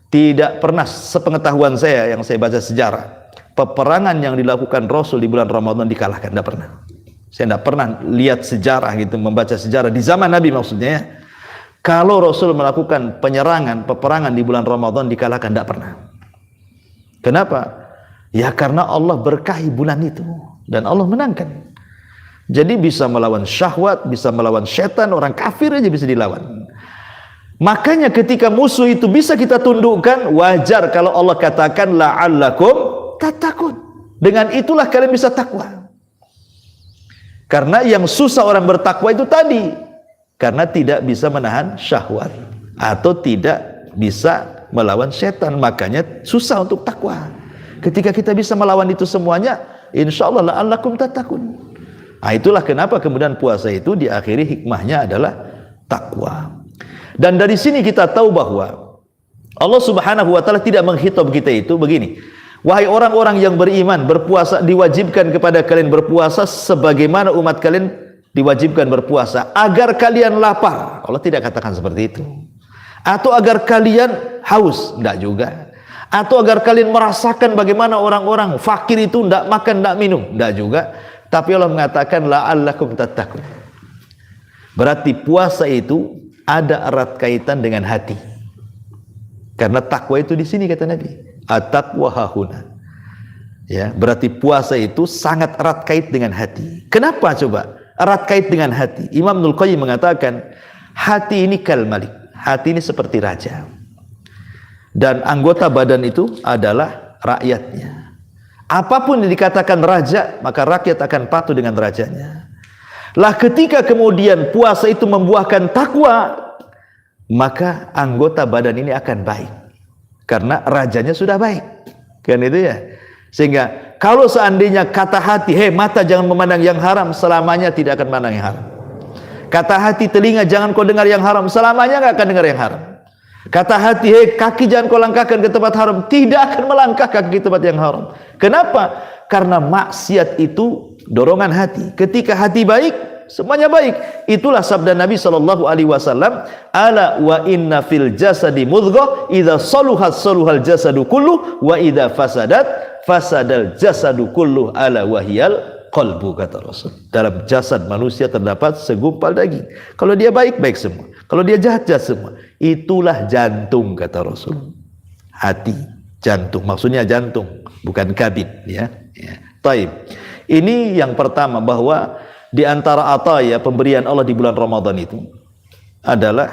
tidak pernah sepengetahuan saya yang saya baca sejarah, peperangan yang dilakukan Rasul di bulan Ramadan dikalahkan, tidak pernah. Saya tidak pernah lihat sejarah gitu, membaca sejarah di zaman Nabi maksudnya ya. Kalau Rasul melakukan penyerangan, peperangan di bulan Ramadan dikalahkan, tidak pernah. Kenapa? Ya karena Allah berkahi bulan itu dan Allah menangkan. Jadi bisa melawan syahwat, bisa melawan setan, orang kafir aja bisa dilawan. Makanya ketika musuh itu bisa kita tundukkan, wajar kalau Allah katakan la'allakum tattaqun. Dengan itulah kalian bisa takwa. Karena yang susah orang bertakwa itu tadi, karena tidak bisa menahan syahwat atau tidak bisa melawan setan, makanya susah untuk takwa. Ketika kita bisa melawan itu semuanya, insyaallah la'allakum tattaqun. Nah, itulah kenapa kemudian puasa itu diakhiri hikmahnya adalah takwa. Dan dari sini kita tahu bahwa Allah Subhanahu wa taala tidak menghitab kita itu begini. Wahai orang-orang yang beriman, berpuasa, diwajibkan kepada kalian berpuasa sebagaimana umat kalian diwajibkan berpuasa, agar kalian lapar. Allah tidak katakan seperti itu. Atau agar kalian haus, tidak juga. Atau agar kalian merasakan bagaimana orang-orang fakir itu tidak makan, tidak minum, tidak juga. Tapi Allah mengatakan la'allakum tattaqun. Berarti puasa itu ada erat kaitan dengan hati. Karena takwa itu di sini kata Nabi, at-taqwa hahuna. Ya, berarti puasa itu sangat erat kait dengan hati. Kenapa coba? Erat kait dengan hati. Imam Ibnul Qayyim mengatakan, hati ini kal malik. Hati ini seperti raja. Dan anggota badan itu adalah rakyatnya. Apapun yang dikatakan raja, maka rakyat akan patuh dengan rajanya. Lah ketika kemudian puasa itu membuahkan takwa, maka anggota badan ini akan baik. Karena rajanya sudah baik. Kan itu ya. Sehingga kalau seandainya kata hati, hei mata jangan memandang yang haram, selamanya tidak akan memandang yang haram. Kata hati, telinga jangan kau dengar yang haram, selamanya nggak akan dengar yang haram. Kata hati, hei kaki jangan kau langkahkan ke tempat haram, tidak akan melangkah kaki ke tempat yang haram. Kenapa? Karena maksiat itu dorongan hati. Ketika hati baik, semuanya baik. Itulah sabda Nabi SAW, ala wa inna fil jasadi mudghah, idza saluhat saluhal jasadu kullu, wa idza fasadat fasadal jasadu kulluh ala wahyal qalbu, kata Rasul. Dalam jasad manusia terdapat segumpal daging. Kalau dia baik, baik semua. Kalau dia jahat, jahat semua. Itulah jantung, kata Rasul. Hati, jantung. Maksudnya jantung, bukan kabin. Ya. Taib. Ini yang pertama, bahwa di antara ataya pemberian Allah di bulan Ramadan itu adalah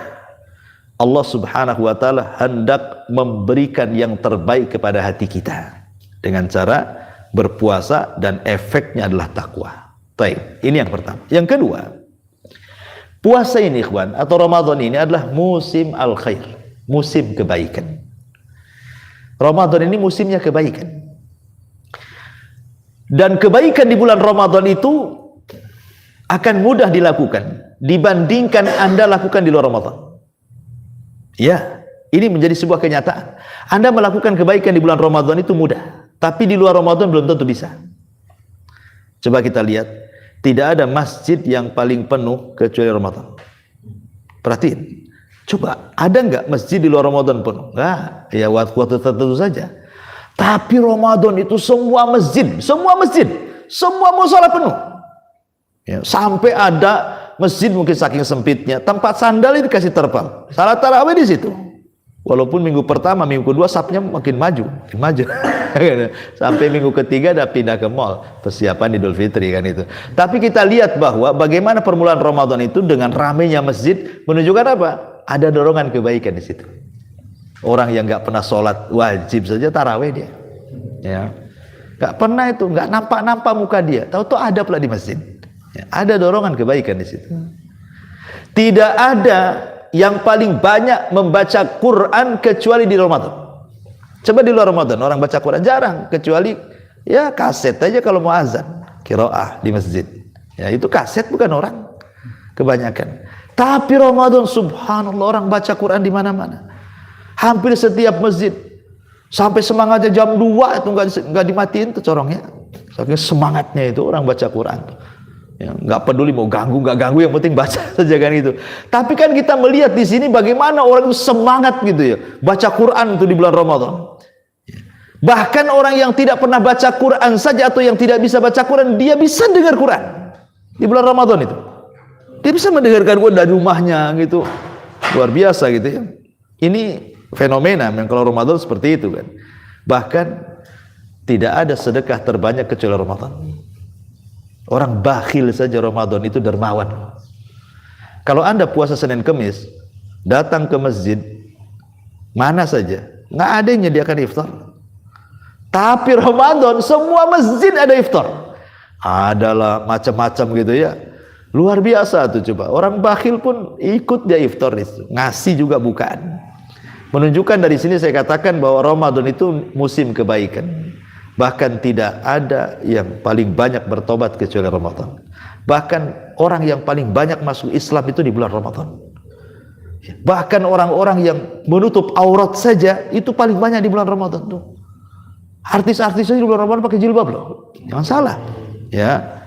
Allah Subhanahu wa taala hendak memberikan yang terbaik kepada hati kita dengan cara berpuasa, dan efeknya adalah takwa. Baik, ini yang pertama. Yang kedua, puasa ini ikhwan, atau Ramadan ini adalah musim al-khair, musim kebaikan. Ramadan ini musimnya kebaikan. Dan kebaikan di bulan Ramadan itu akan mudah dilakukan dibandingkan Anda lakukan di luar Ramadan. Ya, ini menjadi sebuah kenyataan. Anda melakukan kebaikan di bulan Ramadan itu mudah, tapi di luar Ramadan belum tentu bisa. Coba kita lihat, tidak ada masjid yang paling penuh kecuali Ramadan. Perhatiin. Coba, ada nggak masjid di luar Ramadan penuh? Nggak, ya waktu tertentu saja. Tapi Ramadan itu semua masjid, semua mushola penuh. Ya, sampai ada masjid mungkin saking sempitnya, tempat sandal itu dikasih terpal. Salat tarawih di situ. Walaupun minggu pertama, minggu kedua sapnya makin maju. Sampai minggu ketiga udah pindah ke mall, persiapan Idul Fitri kan itu. Tapi kita lihat bahwa bagaimana permulaan Ramadan itu dengan ramainya masjid menunjukkan apa? Ada dorongan kebaikan di situ. Orang yang nggak pernah sholat wajib saja tarawih dia, ya, nggak pernah itu, nggak nampak muka dia, tahu-tahu ada pula di masjid. Ya, ada dorongan kebaikan di situ. Tidak ada yang paling banyak membaca Quran kecuali di Ramadan. Coba di luar Ramadan orang baca Quran jarang, kecuali ya kaset aja kalau mau azan, qiraah di masjid. Ya itu kaset bukan orang, kebanyakan. Tapi Ramadan subhanallah orang baca Quran di mana-mana. Hampir setiap masjid. Sampai semangatnya jam 2 itu nggak dimatiin tuh corongnya. Saking semangatnya itu orang baca Quran. Ya, nggak peduli mau ganggu nggak ganggu, yang penting baca saja kan itu. Tapi kan kita melihat di sini bagaimana orang itu semangat gitu ya, baca Quran itu di bulan Ramadan. Bahkan orang yang tidak pernah baca Quran saja atau yang tidak bisa baca Quran, dia bisa dengar Quran di bulan Ramadan itu. Dia bisa mendengarkan Quran dari rumahnya gitu. Luar biasa gitu ya. Ini fenomena yang kalau Ramadan seperti itu kan. Bahkan tidak ada sedekah terbanyak kecuali Ramadan. Orang bakhil saja Ramadan itu dermawan. Kalau Anda puasa Senin Kemis, datang ke masjid mana saja, nggak ada yang menyediakan iftar. Tapi Ramadan semua masjid ada iftar. Adalah macam-macam gitu ya. Luar biasa tuh coba. Orang bakhil pun ikut dia iftar itu. Ngasih juga bukan. Menunjukkan dari sini saya katakan bahwa Ramadan itu musim kebaikan. Bahkan tidak ada yang paling banyak bertobat kecuali Ramadan. Bahkan orang yang paling banyak masuk Islam itu di bulan Ramadan. Bahkan orang-orang yang menutup aurat saja itu paling banyak di bulan Ramadan tuh. Artis-artis saja di bulan Ramadan pakai jilbab loh. Jangan salah. Ya.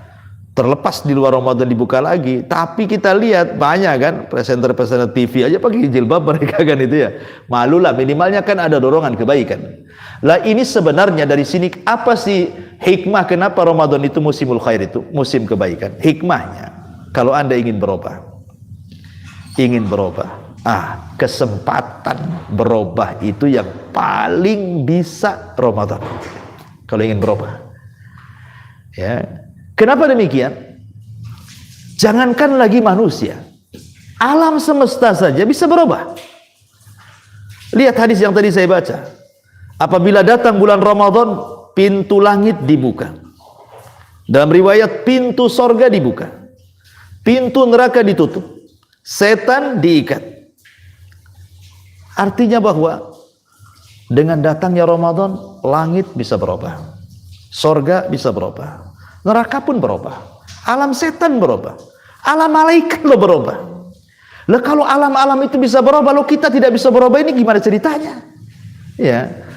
Terlepas di luar Ramadan dibuka lagi, tapi kita lihat banyak kan presenter-presenter TV aja pakai jilbab mereka kan itu ya. Malulah, minimalnya kan ada dorongan kebaikan. Lah ini sebenarnya dari sini apa sih hikmah kenapa Ramadan itu musimul khair, itu musim kebaikan? Hikmahnya kalau Anda ingin berubah, kesempatan berubah itu yang paling bisa Ramadan. Kalau ingin berubah, ya. Kenapa demikian? Jangankan lagi manusia, alam semesta saja bisa berubah. Lihat hadis yang tadi saya baca. Apabila datang bulan Ramadan, pintu langit dibuka. Dalam riwayat pintu sorga dibuka, pintu neraka ditutup, setan diikat. Artinya bahwa dengan datangnya Ramadan, langit bisa berubah, sorga bisa berubah, neraka pun berubah, alam setan berubah, alam malaikat lo berubah. Lah kalau alam-alam itu bisa berubah, lo kita tidak bisa berubah, ini gimana ceritanya? Ya.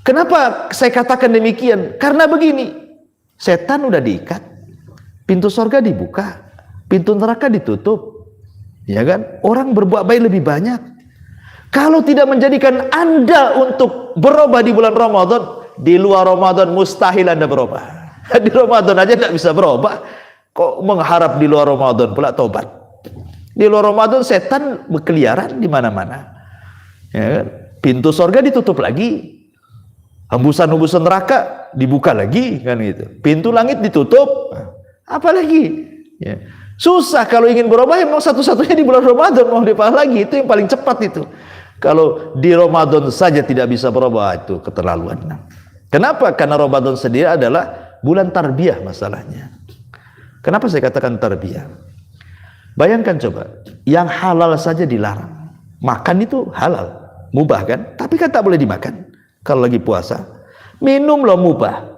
Kenapa saya katakan demikian? Karena begini, setan udah diikat, pintu surga dibuka, pintu neraka ditutup, ya kan? Orang berbuat baik lebih banyak. Kalau tidak menjadikan Anda untuk berubah di bulan Ramadan, di luar Ramadan mustahil Anda berubah. Di Ramadan aja tidak bisa berubah, kok mengharap di luar Ramadan pula tobat? Di luar Ramadan setan berkeliaran di mana-mana. Ya kan? Pintu surga ditutup lagi, hembusan-hembusan neraka dibuka lagi, kan gitu. Pintu langit ditutup, apalagi? Ya. Susah kalau ingin berubah, memang satu-satunya di bulan Ramadan, mau dipahala lagi, itu yang paling cepat itu. Kalau di Ramadan saja tidak bisa berubah, itu keterlaluan. Kenapa? Karena Ramadan sendiri adalah bulan tarbiyah masalahnya. Kenapa saya katakan tarbiyah? Bayangkan coba, yang halal saja dilarang. Makan itu halal, mubah kan? Tapi kan tak boleh dimakan kalau lagi puasa. Minum lo mubah,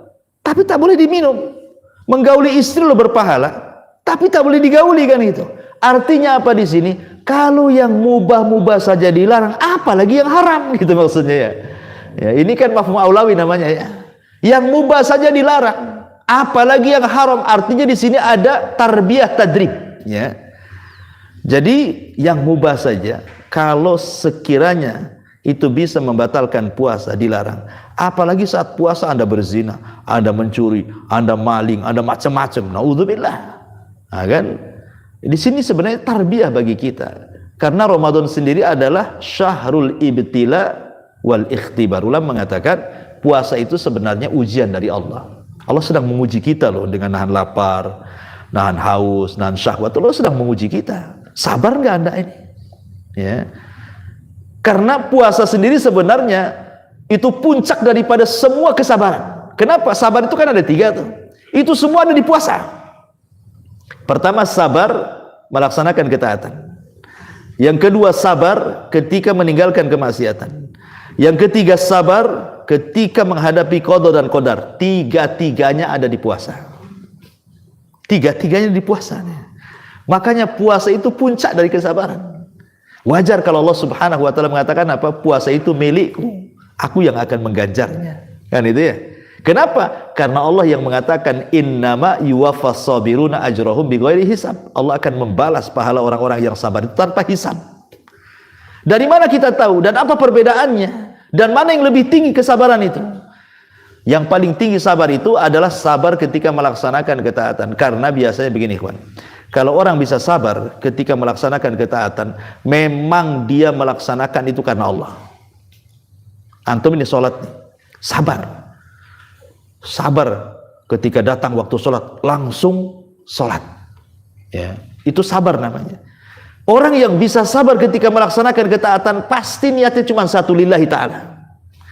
tapi tak boleh diminum. Menggauli istri lo berpahala, tapi tak boleh digauli kan itu. Artinya apa di sini? Kalau yang mubah-mubah saja dilarang, apalagi yang haram gitu maksudnya ya. Ya, ini kan mafhum aulawi namanya ya. Yang mubah saja dilarang, apalagi yang haram. Artinya di sini ada tarbiyah tadrib ya. Jadi yang mubah saja kalau sekiranya itu bisa membatalkan puasa dilarang. Apalagi saat puasa Anda berzina, Anda mencuri, Anda maling, Anda macam-macam. Naudzubillah. Nah, kan? Di sini sebenarnya tarbiyah bagi kita. Karena Ramadan sendiri adalah syahrul ibtila wal ikhtibar. Ulama mengatakan puasa itu sebenarnya ujian dari Allah. Allah sedang menguji kita loh dengan nahan lapar, nahan haus, nahan syahwat. Allah sedang menguji kita. Sabar nggak Anda ini? Ya. Karena puasa sendiri sebenarnya itu puncak daripada semua kesabaran. Kenapa? Sabar itu kan ada 3 tuh. Itu semua ada di puasa. Pertama, sabar melaksanakan ketaatan. Yang kedua, sabar ketika meninggalkan kemaksiatan. Yang ketiga, sabar ketika menghadapi qada dan qadar. 3-tiganya ada di puasa. 3-tiganya di puasa. Makanya puasa itu puncak dari kesabaran. Wajar kalau Allah Subhanahu wa taala mengatakan apa? Puasa itu milikku, aku yang akan mengganjarnya. Kan itu ya. Kenapa? Karena Allah yang mengatakan innama yuwaffas sabiruna ajrahum bighairi hisab. Allah akan membalas pahala orang-orang yang sabar itu tanpa hisab. Dari mana kita tahu dan apa perbedaannya? Dan mana yang lebih tinggi kesabaran itu? Yang paling tinggi sabar itu adalah sabar ketika melaksanakan ketaatan. Karena biasanya begini, ikhwan. Kalau orang bisa sabar ketika melaksanakan ketaatan, memang dia melaksanakan itu karena Allah. Antum ini sholat, sabar. Sabar ketika datang waktu sholat, langsung sholat. Ya, itu sabar namanya. Orang yang bisa sabar ketika melaksanakan ketaatan, pasti niatnya cuma satu, lillahi ta'ala.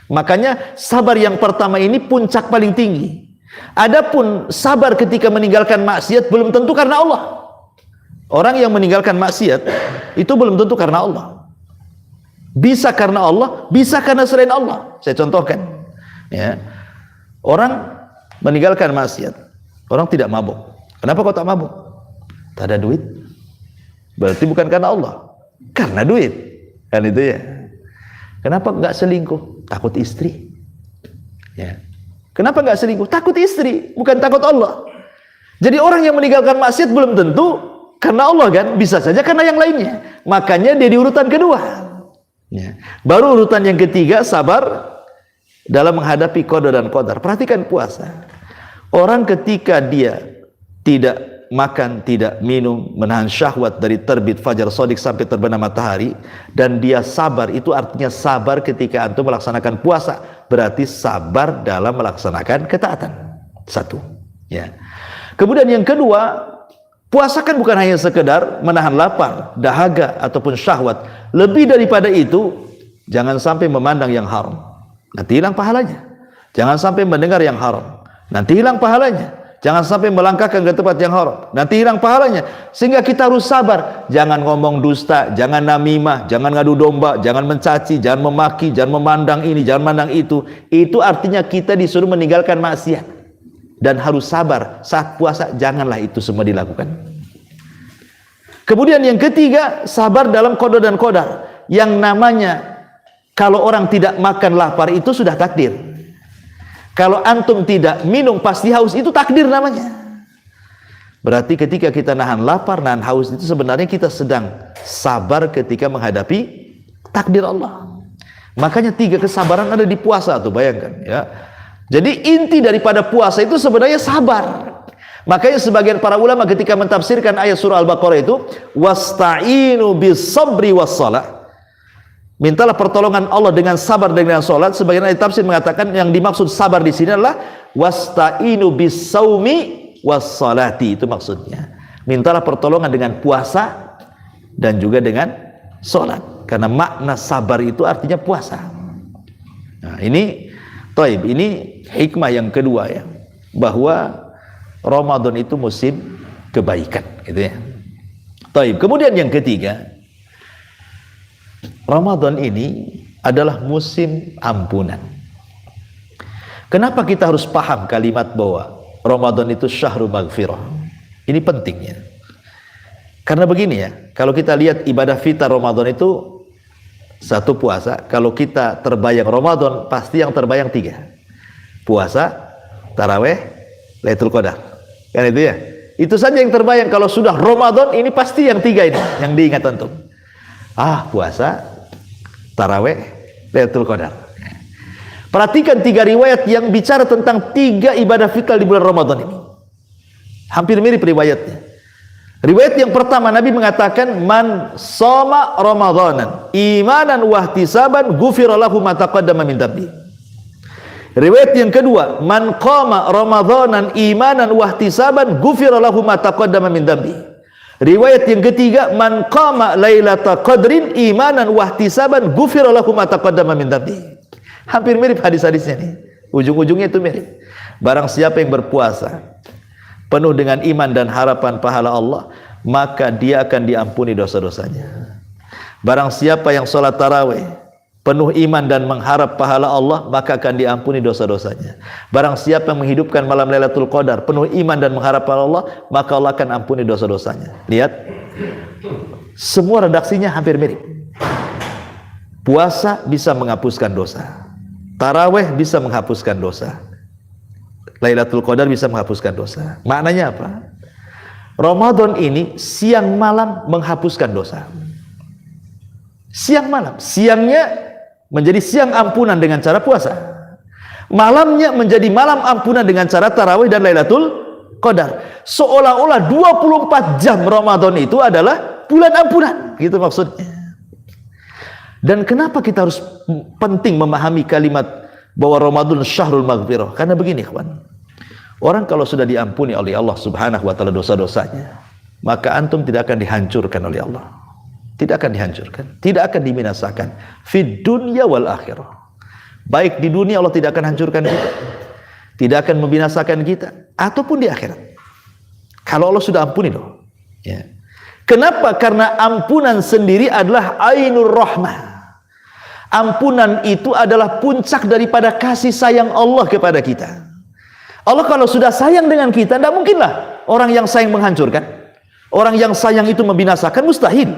Makanya sabar yang pertama ini puncak paling tinggi. Adapun sabar ketika meninggalkan maksiat belum tentu karena Allah. Orang yang meninggalkan maksiat itu belum tentu karena Allah. Bisa karena Allah, bisa karena selain Allah. Saya contohkan. Ya. Orang meninggalkan maksiat, orang tidak mabuk. Kenapa kau tak mabuk? Tak ada duit. Berarti bukan karena Allah, karena duit. Kan itu ya. Kenapa enggak selingkuh? Takut istri. Ya. Kenapa enggak selingkuh? Takut istri, bukan takut Allah. Jadi orang yang meninggalkan maksiat belum tentu karena Allah kan, bisa saja karena yang lainnya. Makanya dia di urutan kedua. Ya. Baru urutan yang ketiga, sabar dalam menghadapi qada dan qadar. Perhatikan puasa. Orang ketika dia tidak makan, tidak minum, menahan syahwat dari terbit fajar shadiq sampai terbenam matahari, dan dia sabar, itu artinya sabar ketika antum melaksanakan puasa. Berarti sabar dalam melaksanakan ketaatan. Satu. Ya. Kemudian yang kedua, puasa kan bukan hanya sekedar menahan lapar, dahaga, ataupun syahwat. Lebih daripada itu, jangan sampai memandang yang haram. Nanti hilang pahalanya. Jangan sampai mendengar yang haram. Nanti hilang pahalanya. Jangan sampai melangkahkan ke tempat yang haram. Nanti hilang pahalanya. Sehingga kita harus sabar. Jangan ngomong dusta, jangan namimah, jangan ngadu domba, jangan mencaci, jangan memaki, jangan memandang ini, jangan memandang itu. Itu artinya kita disuruh meninggalkan maksiat. Dan harus sabar. Saat puasa, janganlah itu semua dilakukan. Kemudian yang ketiga, sabar dalam qada dan qadar. Yang namanya kalau orang tidak makan lapar itu sudah takdir. Kalau antum tidak minum pasti haus, itu takdir namanya. Berarti ketika kita nahan lapar, nahan haus, itu sebenarnya kita sedang sabar ketika menghadapi takdir Allah. Makanya 3 kesabaran ada di puasa tuh, bayangkan ya. Jadi inti daripada puasa itu sebenarnya sabar. Makanya sebagian para ulama ketika mentafsirkan ayat surah Al-Baqarah itu, wasta'inu bis-sabri was-shalah. Mintalah pertolongan Allah dengan sabar dan dengan salat. Sebagian ahli tafsir mengatakan yang dimaksud sabar di sini adalah wasta'inu bis-saumi was-salati, itu maksudnya. Mintalah pertolongan dengan puasa dan juga dengan salat. Karena makna sabar itu artinya puasa. Nah, ini hikmah yang kedua ya, bahwa Ramadan itu musim kebaikan, gitu ya. Kemudian yang ketiga, Ramadan ini adalah musim ampunan. Kenapa kita harus paham kalimat bahwa Ramadan itu syahrul maghfirah? Ini pentingnya. Karena begini ya, kalau kita lihat ibadah fitar Ramadan itu satu puasa, kalau kita terbayang Ramadan pasti yang terbayang 3. Puasa, taraweh, Lailatul Qadar. Kan itu ya? Itu saja yang terbayang. Kalau sudah Ramadan ini pasti yang 3 ini yang diingat antum. Puasa, taraweh, Lailatul Qadar. Perhatikan 3 riwayat yang bicara tentang 3 ibadah fitrah di bulan Ramadan ini. Hampir mirip riwayatnya. Riwayat yang pertama Nabi mengatakan, man shoma Ramadanan imanan wa ihtisaban ghufira lahu ma taqaddama min dhanbi. Riwayat yang kedua, man qama Ramadanan imanan wa ihtisaban ghufira lahu ma taqaddama min dhanbi. Riwayat yang ketiga, man qama lailatul qadrin imanan wa ihtisaban ghufira lahu ma taqaddama min dhanbi. Hampir mirip hadis-hadisnya nih. Ujung-ujungnya itu mirip. Barang siapa yang berpuasa penuh dengan iman dan harapan pahala Allah, maka dia akan diampuni dosa-dosanya. Barang siapa yang sholat tarawih penuh iman dan mengharap pahala Allah, maka akan diampuni dosa-dosanya. Barang siapa yang menghidupkan malam Lailatul Qadar penuh iman dan mengharap pahala Allah, maka Allah akan ampuni dosa-dosanya. Lihat, semua redaksinya hampir mirip. Puasa bisa menghapuskan dosa, tarawih bisa menghapuskan dosa, Lailatul Qadar bisa menghapuskan dosa. Maknanya apa? Ramadan ini siang malam menghapuskan dosa. Siang malam, siangnya menjadi siang ampunan dengan cara puasa, malamnya menjadi malam ampunan dengan cara tarawih dan Lailatul Qadar. Seolah-olah 24 jam Ramadan itu adalah bulan ampunan, gitu maksudnya. Dan kenapa kita harus penting memahami kalimat bahwa Ramadan syahrul maghfirah? Karena begini kawan, orang kalau sudah diampuni oleh Allah subhanahu wa ta'ala dosa-dosanya, maka antum tidak akan dihancurkan oleh Allah. Tidak akan dihancurkan, tidak akan dibinasakan fid dunya wal akhirah. Baik di dunia Allah tidak akan hancurkan kita, tidak akan membinasakan kita, ataupun di akhirat. Kalau Allah sudah ampuni loh ya. Kenapa? Karena ampunan sendiri adalah ainur rahmah. Ampunan itu adalah puncak daripada kasih sayang Allah kepada kita. Allah kalau sudah sayang dengan kita, tidak mungkinlah orang yang sayang menghancurkan. Orang yang sayang itu membinasakan, mustahil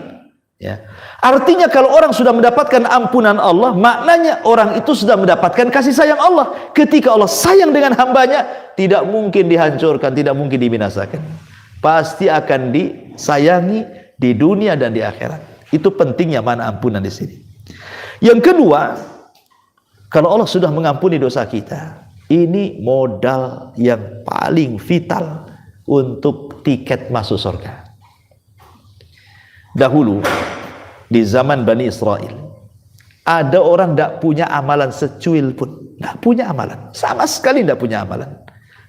ya. Artinya kalau orang sudah mendapatkan ampunan Allah, maknanya orang itu sudah mendapatkan kasih sayang Allah. Ketika Allah sayang dengan hambanya, tidak mungkin dihancurkan, tidak mungkin dibinasakan, pasti akan disayangi di dunia dan di akhirat. Itu pentingnya mana ampunan di sini. Yang kedua, kalau Allah sudah mengampuni dosa kita, ini modal yang paling vital untuk tiket masuk surga. Dahulu di zaman Bani Israel, ada orang tidak punya amalan secuil pun, tidak punya amalan, sama sekali tidak punya amalan.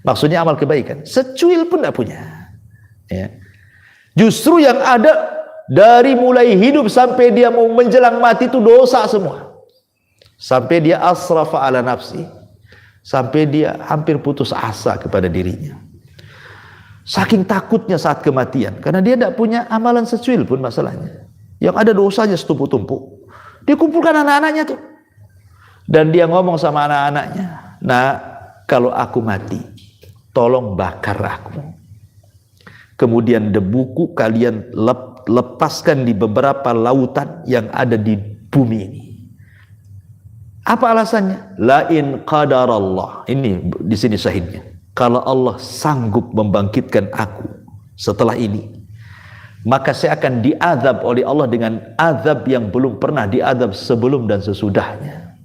Maksudnya amal kebaikan, secuil pun tidak punya ya. Justru yang ada dari mulai hidup sampai dia mau menjelang mati itu dosa semua, sampai dia asrafa ala nafsi, sampai dia hampir putus asa kepada dirinya, saking takutnya saat kematian, karena dia tidak punya amalan secuil pun. Masalahnya yang ada dosanya setumpuk-tumpuk. Dia kumpulkan anak-anaknya tuh, dan dia ngomong sama anak-anaknya, nah kalau aku mati tolong bakar aku, kemudian debuku kalian lepaskan di beberapa lautan yang ada di bumi ini. Apa alasannya? La in qadarallah. Ini di sini syahidnya. Kalau Allah sanggup membangkitkan aku setelah ini, maka saya akan diazab oleh Allah dengan azab yang belum pernah diazab sebelum dan sesudahnya.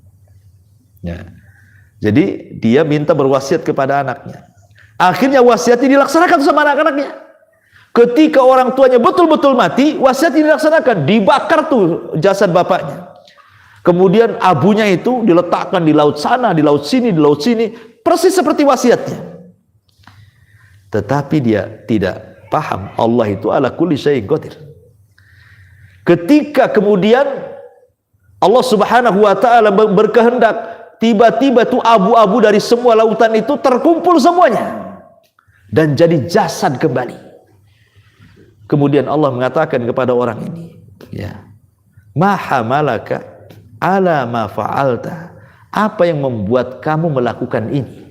Ya. Jadi dia minta berwasiat kepada anaknya. Akhirnya wasiatnya dilaksanakan sama anak-anaknya. Ketika orang tuanya betul-betul mati, wasiatnya dilaksanakan, dibakar tuh jasad bapaknya. Kemudian abunya itu diletakkan di laut sana, di laut sini, di laut sini, persis seperti wasiatnya. Tetapi dia tidak paham Allah itu ala kulli syai'in qadir. Ketika kemudian Allah subhanahu wa ta'ala berkehendak, tiba-tiba tuh abu-abu dari semua lautan itu terkumpul semuanya dan jadi jasad kembali. Kemudian Allah mengatakan kepada orang ini, ya, ma hamalaka ala ma fa'alta, apa yang membuat kamu melakukan ini?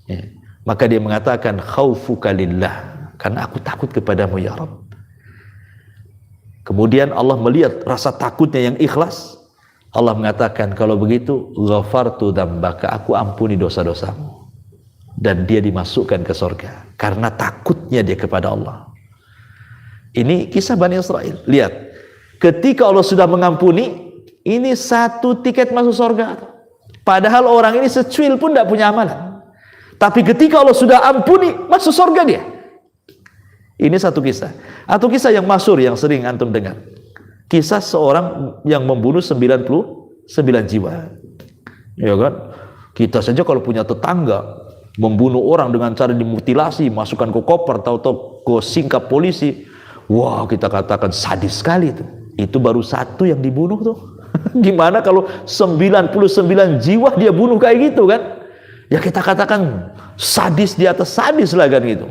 Ya. Maka dia mengatakan khaufuka lillah, karena aku takut kepadamu ya Rabb. Kemudian Allah melihat rasa takutnya yang ikhlas. Allah mengatakan, kalau begitu ghafartu dzambaka, aku ampuni dosa-dosamu. Dan dia dimasukkan ke surga karena takutnya dia kepada Allah. Ini kisah Bani Israel. Lihat, ketika Allah sudah mengampuni, ini satu tiket masuk surga. Padahal orang ini secuil pun tidak punya amalan. Tapi ketika Allah sudah ampuni, masuk surga dia. Ini satu kisah. Atau kisah yang masyhur yang sering antum dengar. Kisah seorang yang membunuh 99 jiwa. Ya kan? Kita saja kalau punya tetangga membunuh orang dengan cara dimutilasi, masukkan ke koper, tahu-tahu ke singkap polisi. Wah, kita katakan sadis sekali itu. Itu baru satu yang dibunuh tuh. Gimana kalau 99 jiwa dia bunuh kayak gitu kan? Ya kita katakan sadis di atas sadis lah kan gitu.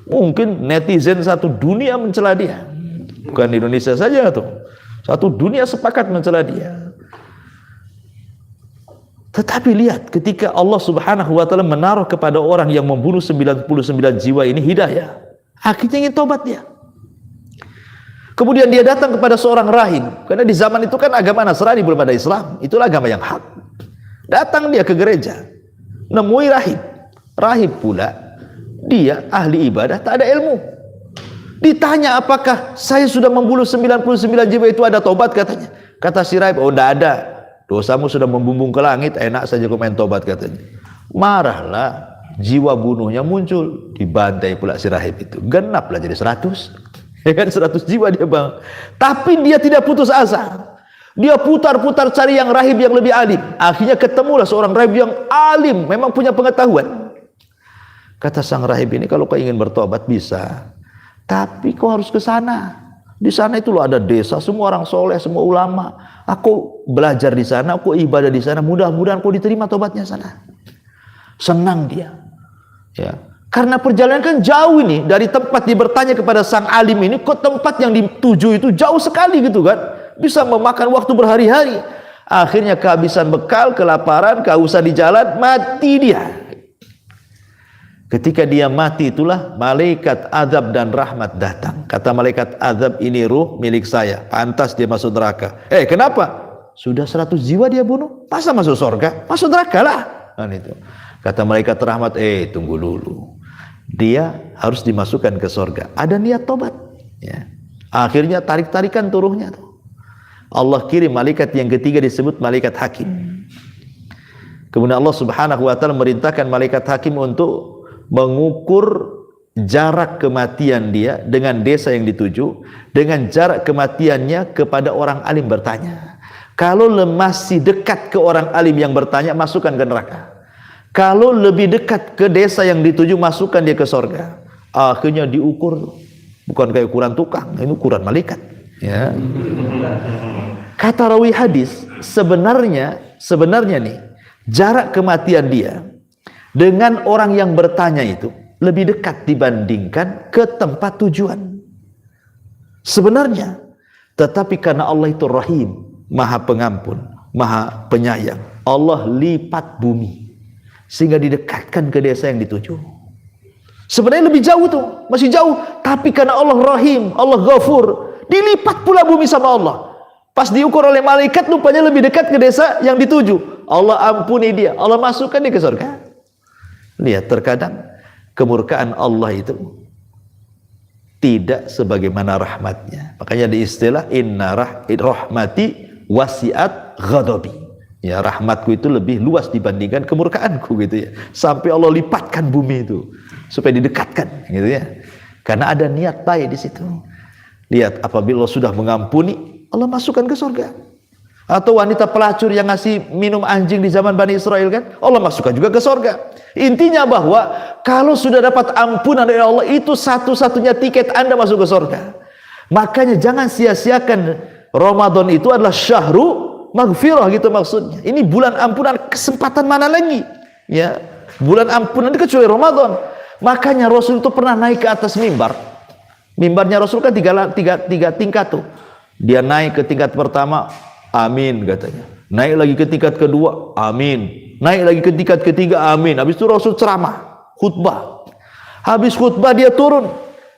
Mungkin netizen satu dunia mencela dia. Bukan di Indonesia saja tuh. Satu dunia sepakat mencela dia. Tetapi lihat, ketika Allah Subhanahu wa taala menaruh kepada orang yang membunuh 99 jiwa ini hidayah, akhirnya ingin tobat dia. Kemudian dia datang kepada seorang rahib, karena di zaman itu kan agama Nasrani belum ada Islam, itulah agama yang hak. Datang dia ke gereja, nemui rahib. Rahib pula dia ahli ibadah, tak ada ilmu. Ditanya, apakah saya sudah membunuh 99 jiwa itu ada tobat katanya. Kata si rahib, oh tidak ada. Dosamu sudah membumbung ke langit, enak saja kau main tobat katanya. Marahlah, jiwa bunuhnya muncul, dibantai pula si rahib itu. Genaplah jadi 100. Ya kan, 100 jiwa dia bang. Tapi dia tidak putus asa. Dia putar-putar cari yang rahib yang lebih alim. Akhirnya ketemulah seorang rahib yang alim, memang punya pengetahuan. Kata sang rahib ini, kalau kau ingin bertobat bisa, tapi kau harus ke sana. Di sana itu loh ada desa, semua orang soleh, semua ulama. Aku belajar di sana, aku ibadah di sana. Mudah-mudahan kau diterima tobatnya sana. Senang dia. Ya, karena perjalanan kan jauh ini dari tempat dia bertanya kepada sang alim ini ke tempat yang dituju itu jauh sekali gitu kan. Bisa memakan waktu berhari-hari. Akhirnya kehabisan bekal, kelaparan, kehausan di jalan, mati dia. Ketika dia mati itulah malaikat azab dan rahmat datang. Kata malaikat azab, ini ruh milik saya, pantas dia masuk neraka. Kenapa? Sudah 100 jiwa dia bunuh, masa masuk surga? Masuk neraka lah. Kan itu. Kata malaikat rahmat, tunggu dulu. Dia harus dimasukkan ke surga. Ada niat tobat. Ya. Akhirnya tarik-tarikan turuhnya tuh. Allah kirim malaikat yang ketiga disebut malaikat hakim. Kemudian Allah Subhanahu wa taala merintahkan malaikat hakim untuk mengukur jarak kematian dia dengan desa yang dituju, dengan jarak kematiannya kepada orang alim bertanya. Kalau masih dekat ke orang alim yang bertanya, masukkan ke neraka. Kalau lebih dekat ke desa yang dituju, masukkan dia ke surga. Akhirnya diukur, bukan kayak ukuran tukang, ini ukuran malaikat. Ya. Kata rawi hadis, sebenarnya nih jarak kematian dia dengan orang yang bertanya itu lebih dekat dibandingkan ke tempat tujuan. Sebenarnya, tetapi karena Allah itu Rahim, Maha Pengampun, Maha Penyayang, Allah lipat bumi sehingga didekatkan ke desa yang dituju. Sebenarnya lebih jauh tuh, masih jauh, tapi karena Allah Rahim, Allah Ghafur, dilipat pula bumi sama Allah. Pas diukur oleh malaikat, rupanya lebih dekat ke desa yang dituju. Allah ampuni dia, Allah masukkan dia ke surga. Lihat, terkadang kemurkaan Allah itu tidak sebagaimana rahmatnya. Makanya di istilah inna rahmati wasi'at ghadabi. Ya, rahmatku itu lebih luas dibandingkan kemurkaanku gitu ya. Sampai Allah lipatkan bumi itu supaya didekatkan gitu ya. Karena ada niat baik di situ. Lihat, apabila Allah sudah mengampuni, Allah masukkan ke surga. Atau wanita pelacur yang ngasih minum anjing di zaman Bani Israel kan, Allah masukkan juga ke surga. Intinya bahwa kalau sudah dapat ampunan dari Allah, itu satu-satunya tiket Anda masuk ke surga. Makanya jangan sia-siakan Ramadan itu adalah syahru maghfirah gitu maksudnya. Ini bulan ampunan, kesempatan mana lagi? Ya, bulan ampunan itu kecuali Ramadan. Makanya Rasul itu pernah naik ke atas mimbar. Mimbarnya Rasul kan tiga tingkat tuh. Dia naik ke tingkat pertama, amin katanya. Naik lagi ke tingkat kedua, amin. Naik lagi ke tingkat ketiga, amin. Habis itu Rasul ceramah, khutbah. Habis khutbah dia turun.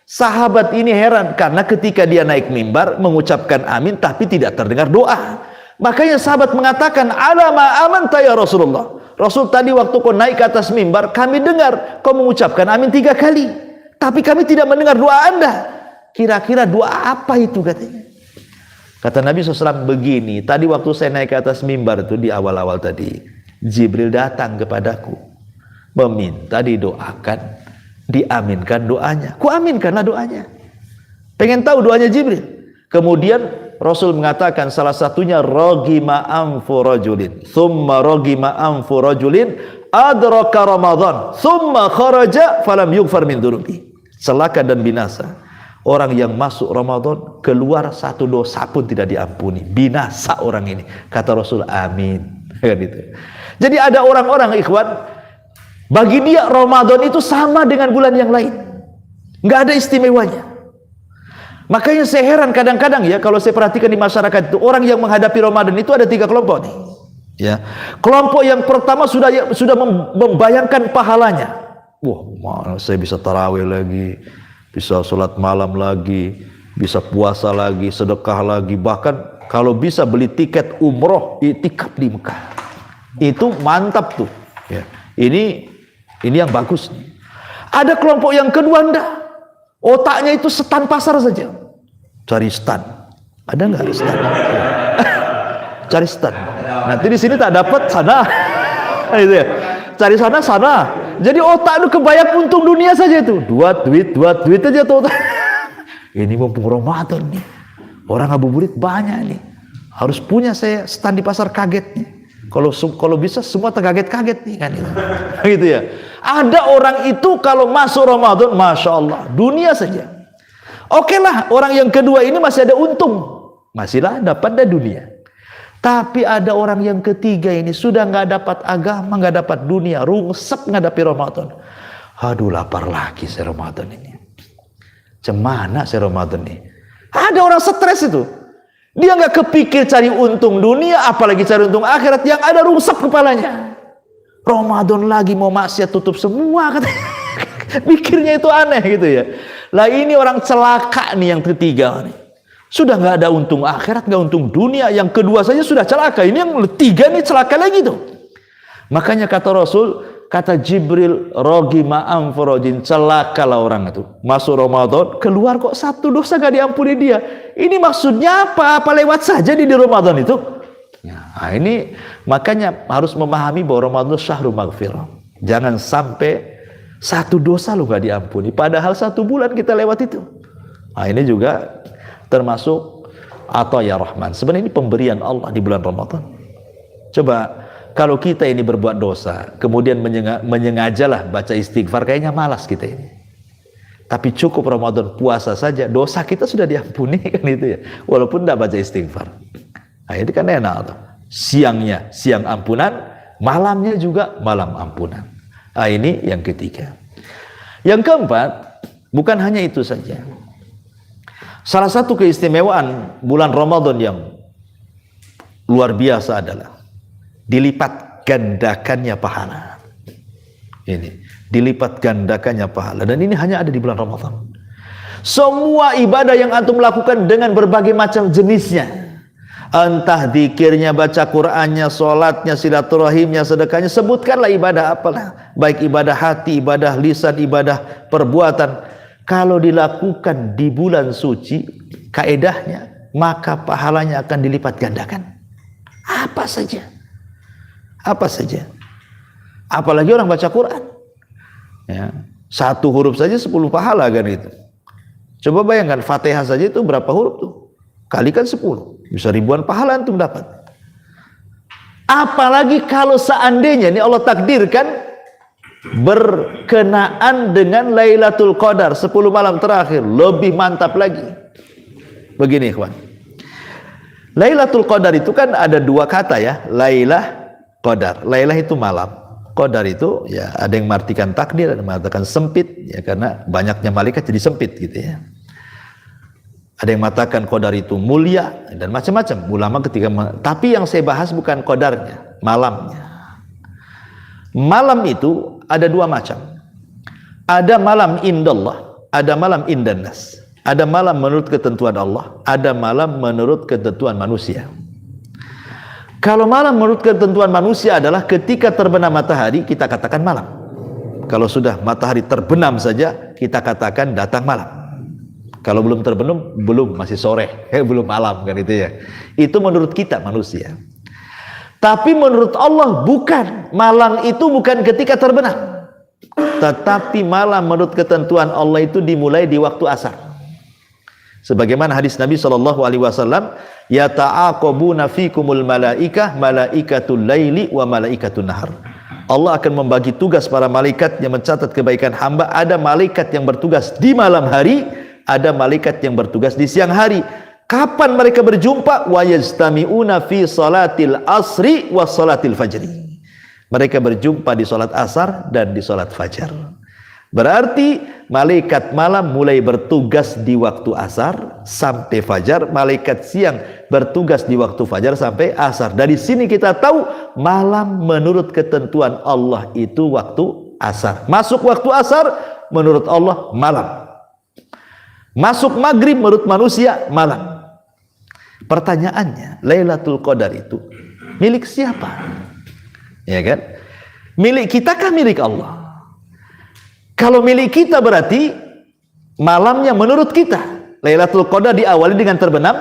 Sahabat ini heran karena ketika dia naik mimbar mengucapkan amin tapi tidak terdengar doa. Makanya sahabat mengatakan, "Alama amanta ya Rasulullah." Rasul, tadi waktu kau naik ke atas mimbar, kami dengar kau mengucapkan amin 3 kali. Tapi kami tidak mendengar doa Anda. Kira-kira doa apa itu katanya? Kata Nabi SAW begini, tadi waktu saya naik ke atas mimbar itu di awal-awal tadi, Jibril datang kepadaku, meminta didoakan, diaminkan doanya. Ku aminkanlah doanya. Pengen tahu doanya Jibril. Kemudian Rasul mengatakan salah satunya ragima anfu rajulin, thumma ragima anfu rajulin adraka Ramadan, thumma kharaja falam yughfar min dunubi. Celaka dan binasa orang yang masuk Ramadan, keluar satu dosa pun tidak diampuni. Binasa orang ini. Kata Rasul, amin. Gitu. Jadi ada orang-orang, ikhwan, bagi dia Ramadan itu sama dengan bulan yang lain. Nggak ada istimewanya. Makanya saya heran kadang-kadang ya, kalau saya perhatikan di masyarakat itu, orang yang menghadapi Ramadan itu ada 3 kelompok nih. Ya. Kelompok yang pertama sudah membayangkan pahalanya. Wah, mana saya bisa tarawih lagi, bisa sholat malam lagi, bisa puasa lagi, sedekah lagi, bahkan kalau bisa beli tiket umroh, iktikaf di Mekah. Itu mantap tuh. Ya. Ini yang bagus. Ada kelompok yang kedua, enggak. Otaknya itu stan pasar saja. Cari stan. Ada enggak stan? Cari stan. Nanti di sini tak dapat, sana. Gitu ya. Cari sana. Jadi otak itu kebayang untung dunia saja itu. Dua duit aja tuh. Ini mumpung Ramadan nih. Orang ngabuburit banyak nih. Harus punya saya stand di pasar kaget nih. Kalau bisa semua terkaget-kaget nih kan itu. Gitu ya. Ada orang itu kalau masuk Ramadan, Masya Allah, dunia saja. Oke lah, orang yang kedua ini masih ada untung. Masihlah dapat dari dunia. Tapi ada orang yang ketiga ini sudah nggak dapat agama, nggak dapat dunia, rungsep ngadapi Ramadan. Aduh, lapar lagi saya Ramadan ini. Cemana saya Ramadan ini? Ada orang stres itu. Dia nggak kepikir cari untung dunia, apalagi cari untung akhirat, yang ada rungsep kepalanya. Ramadan lagi mau maksiat tutup semua katanya. Pikirnya itu aneh gitu ya. Lah ini orang celaka nih yang ketiga nih. Sudah nggak ada untung akhirat, nggak untung dunia. Yang kedua saja sudah celaka. Ini yang ketiga nih celaka lagi tuh. Makanya kata Rasul, kata Jibril, ragima anfurojin, celakalah orang itu. Masuk Ramadan, keluar kok satu dosa gak diampuni dia. Ini maksudnya apa? Apa lewat saja di Ramadan itu? Nah ini makanya harus memahami bahwa Ramadan syahrul maghfirah. Jangan sampai satu dosa lu gak diampuni. Padahal 1 bulan kita lewat itu. Nah ini juga termasuk ataya rahman. Sebenarnya ini pemberian Allah di bulan Ramadan. Coba kalau kita ini berbuat dosa, kemudian menyengajalah baca istighfar, kayaknya malas kita ini. Tapi cukup Ramadan puasa saja, dosa kita sudah diampuni kan itu ya. Walaupun tidak baca istighfar. Nah itu kan enak tuh. Siangnya siang ampunan, malamnya juga malam ampunan. Nah ini yang ketiga. Yang keempat, bukan hanya itu saja. Salah satu keistimewaan bulan Ramadan yang luar biasa adalah dilipat gandakannya pahala. Ini dilipat gandakannya pahala, dan ini hanya ada di bulan Ramadan. Semua ibadah yang antum lakukan dengan berbagai macam jenisnya, entah zikirnya, baca Qur'annya, sholatnya, silaturahimnya, sedekahnya, sebutkanlah ibadah apalah, baik ibadah hati, ibadah lisan, ibadah perbuatan, kalau dilakukan di bulan suci, kaedahnya, maka pahalanya akan dilipat gandakan. Apa saja. Apa saja. Apalagi orang baca Quran. Ya, 1 huruf saja 10 pahala kan itu. Coba bayangkan Fatihah saja itu berapa huruf tuh? Kalikan 10. Bisa ribuan pahala antum dapat. Apalagi kalau seandainya ini Allah takdirkan berkenaan dengan Lailatul Qadar, 10 malam terakhir, lebih mantap lagi. Begini ikhwan, Lailatul Qadar itu kan ada 2 kata ya, Lailah, Qadar. Lailah itu malam, Qadar itu ya ada yang mengartikan takdir, ada yang mengatakan sempit ya, karena banyaknya malaikat jadi sempit gitu ya. Ada yang mengatakan qadar itu mulia dan macam-macam ulama tapi yang saya bahas bukan qadarnya, malamnya. Malam itu ada dua macam. Ada malam indallah, ada malam indannas. Ada malam menurut ketentuan Allah, ada malam menurut ketentuan manusia. Kalau malam menurut ketentuan manusia adalah ketika terbenam matahari, kita katakan malam. Kalau sudah matahari terbenam saja, kita katakan datang malam. Kalau belum terbenam, belum, masih sore, belum malam kan itu ya. Itu menurut kita manusia. Tapi menurut Allah bukan. Malam itu bukan ketika terbenam. Tetapi malam menurut ketentuan Allah itu dimulai di waktu asar. Sebagaimana hadis Nabi SAW, yata'aqabuna fikumul malaikah, malaikatul laili wa malaikatul nahar. Allah akan membagi tugas para malaikat yang mencatat kebaikan hamba. Ada malaikat yang bertugas di malam hari, ada malaikat yang bertugas di siang hari. Kapan mereka berjumpa? Wa yajtami'una fi salatil asri wa salatil fajri. Mereka berjumpa di salat asar dan di salat fajar. Berarti malaikat malam mulai bertugas di waktu asar sampai fajar, malaikat siang bertugas di waktu fajar sampai asar. Dari sini kita tahu malam menurut ketentuan Allah itu waktu asar. Masuk waktu asar menurut Allah malam. Masuk maghrib menurut manusia malam. Pertanyaannya, Lailatul Qadar itu milik siapa? Ya kan? Milik kita kah milik Allah? Kalau milik kita berarti malamnya menurut kita. Lailatul Qadar diawali dengan terbenam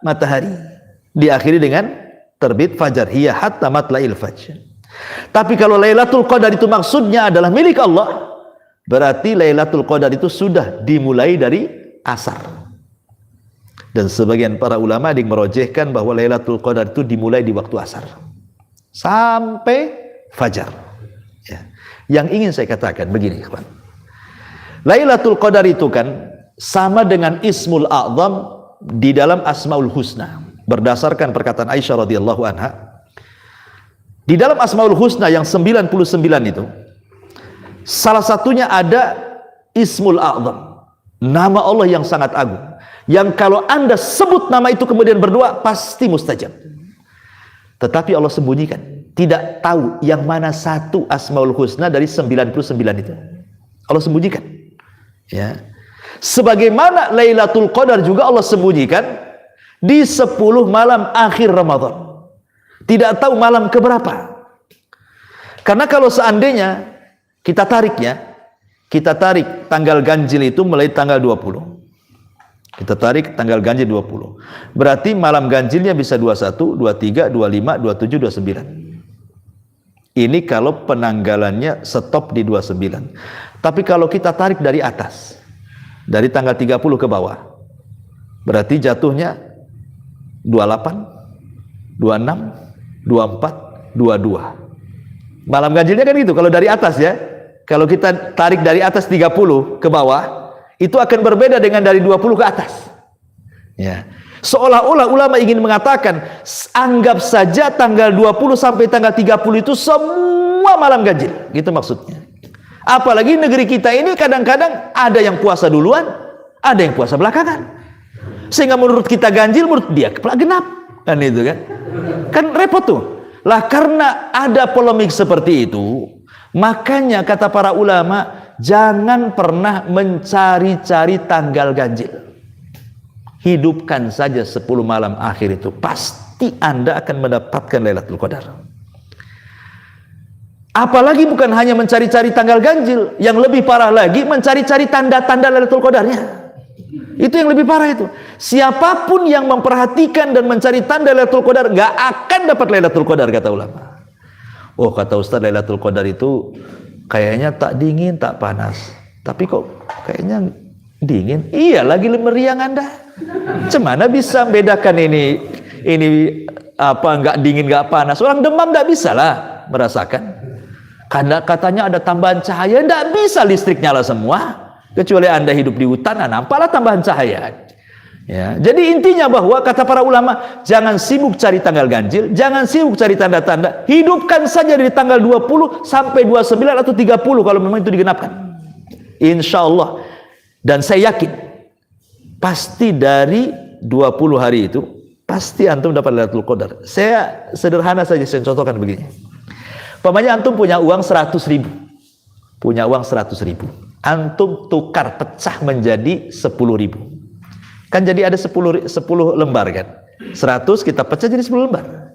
matahari, diakhiri dengan terbit fajar. Hiya hatta matla'il fajr. Tapi kalau Lailatul Qadar itu maksudnya adalah milik Allah, berarti Lailatul Qadar itu sudah dimulai dari asar. Dan sebagian para ulama yang merojehkan bahwa Lailatul Qadar itu dimulai di waktu asar sampai fajar. Ya. Yang ingin saya katakan begini, kawan. Lailatul Qadar itu kan sama dengan Ismul A'zam di dalam Asmaul Husna. Berdasarkan perkataan Aisyah radhiyallahu anha, di dalam Asmaul Husna yang 99 itu, salah satunya ada Ismul A'zam, nama Allah yang sangat agung, yang kalau Anda sebut nama itu kemudian berdoa pasti mustajab. Tetapi Allah sembunyikan, tidak tahu yang mana satu Asmaul Husna dari 99 itu. Allah sembunyikan. Ya. Sebagaimana Lailatul Qadar juga Allah sembunyikan di 10 malam akhir Ramadan. Tidak tahu malam keberapa. Karena kalau seandainya kita tarik tanggal ganjil itu mulai tanggal 20. Kita tarik tanggal ganjil 20. Berarti malam ganjilnya bisa 21, 23, 25, 27, 29. Ini kalau penanggalannya stop di 29. Tapi kalau kita tarik dari atas, dari tanggal 30 ke bawah, berarti jatuhnya 28, 26, 24, 22. Malam ganjilnya kan gitu, kalau dari atas ya. Kalau kita tarik dari atas 30 ke bawah, itu akan berbeda dengan dari 20 ke atas. Ya. Seolah-olah ulama ingin mengatakan, anggap saja tanggal 20 sampai tanggal 30 itu semua malam ganjil. Gitu maksudnya. Apalagi negeri kita ini kadang-kadang ada yang puasa duluan, ada yang puasa belakangan. Sehingga menurut kita ganjil, menurut dia kepala genap. Kan itu kan. Kan repot tuh. Lah karena ada polemik seperti itu, makanya kata para ulama, jangan pernah mencari-cari tanggal ganjil. Hidupkan saja 10 malam akhir itu, pasti Anda akan mendapatkan Lailatul Qadar. Apalagi bukan hanya mencari-cari tanggal ganjil, yang lebih parah lagi mencari-cari tanda-tanda Lailatul Qadarnya. Itu yang lebih parah itu. Siapapun yang memperhatikan dan mencari tanda Lailatul Qadar nggak akan dapat Lailatul Qadar, kata ulama. Oh, kata Ustaz, Lailatul Qadar itu kayaknya tak dingin, tak panas. Tapi kok kayaknya dingin? Iya, lagi meriang Anda. Cemana bisa membedakan ini apa nggak dingin nggak panas? Orang demam nggak bisa lah merasakan. Karena katanya ada tambahan cahaya, nggak bisa listrik nyala semua. Kecuali Anda hidup di hutan, nampaklah tambahan cahaya. Ya, jadi intinya bahwa kata para ulama, jangan sibuk cari tanggal ganjil, jangan sibuk cari tanda-tanda, hidupkan saja dari tanggal 20 sampai 29 atau 30 kalau memang itu digenapkan. Insya Allah. Dan saya yakin pasti dari 20 hari itu pasti antum dapat Lailatul Qadar. Saya sederhana saja saya contohkan begini. Umpamanya antum punya uang 100.000. Punya uang 100.000. Antum tukar pecah menjadi 10.000. Kan jadi ada 10 lembar kan. 100 kita pecah jadi 10 lembar.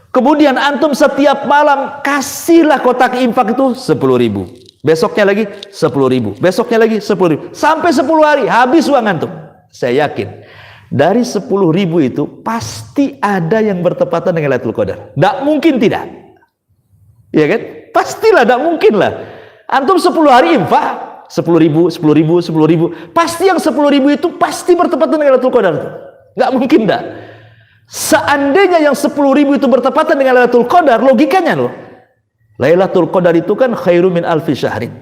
Kemudian antum setiap malam kasihlah kotak infak itu 10.000. Besoknya lagi 10.000. Besoknya lagi 10.000. Sampai 10 hari habis uang antum. Saya yakin dari 10.000 itu pasti ada yang bertepatan dengan Lailatul Qadar. Tidak mungkin tidak. Ya kan? Pastilah, tidak mungkin lah. Antum 10 hari infak 10.000, 10.000, 10.000. Pasti yang 10.000 itu pasti bertepatan dengan Lailatul Qadar. Nggak mungkin dah. Seandainya yang 10.000 itu bertepatan dengan Lailatul Qadar, logikanya loh. Lailatul Qadar itu kan khairu min alfi syahrin.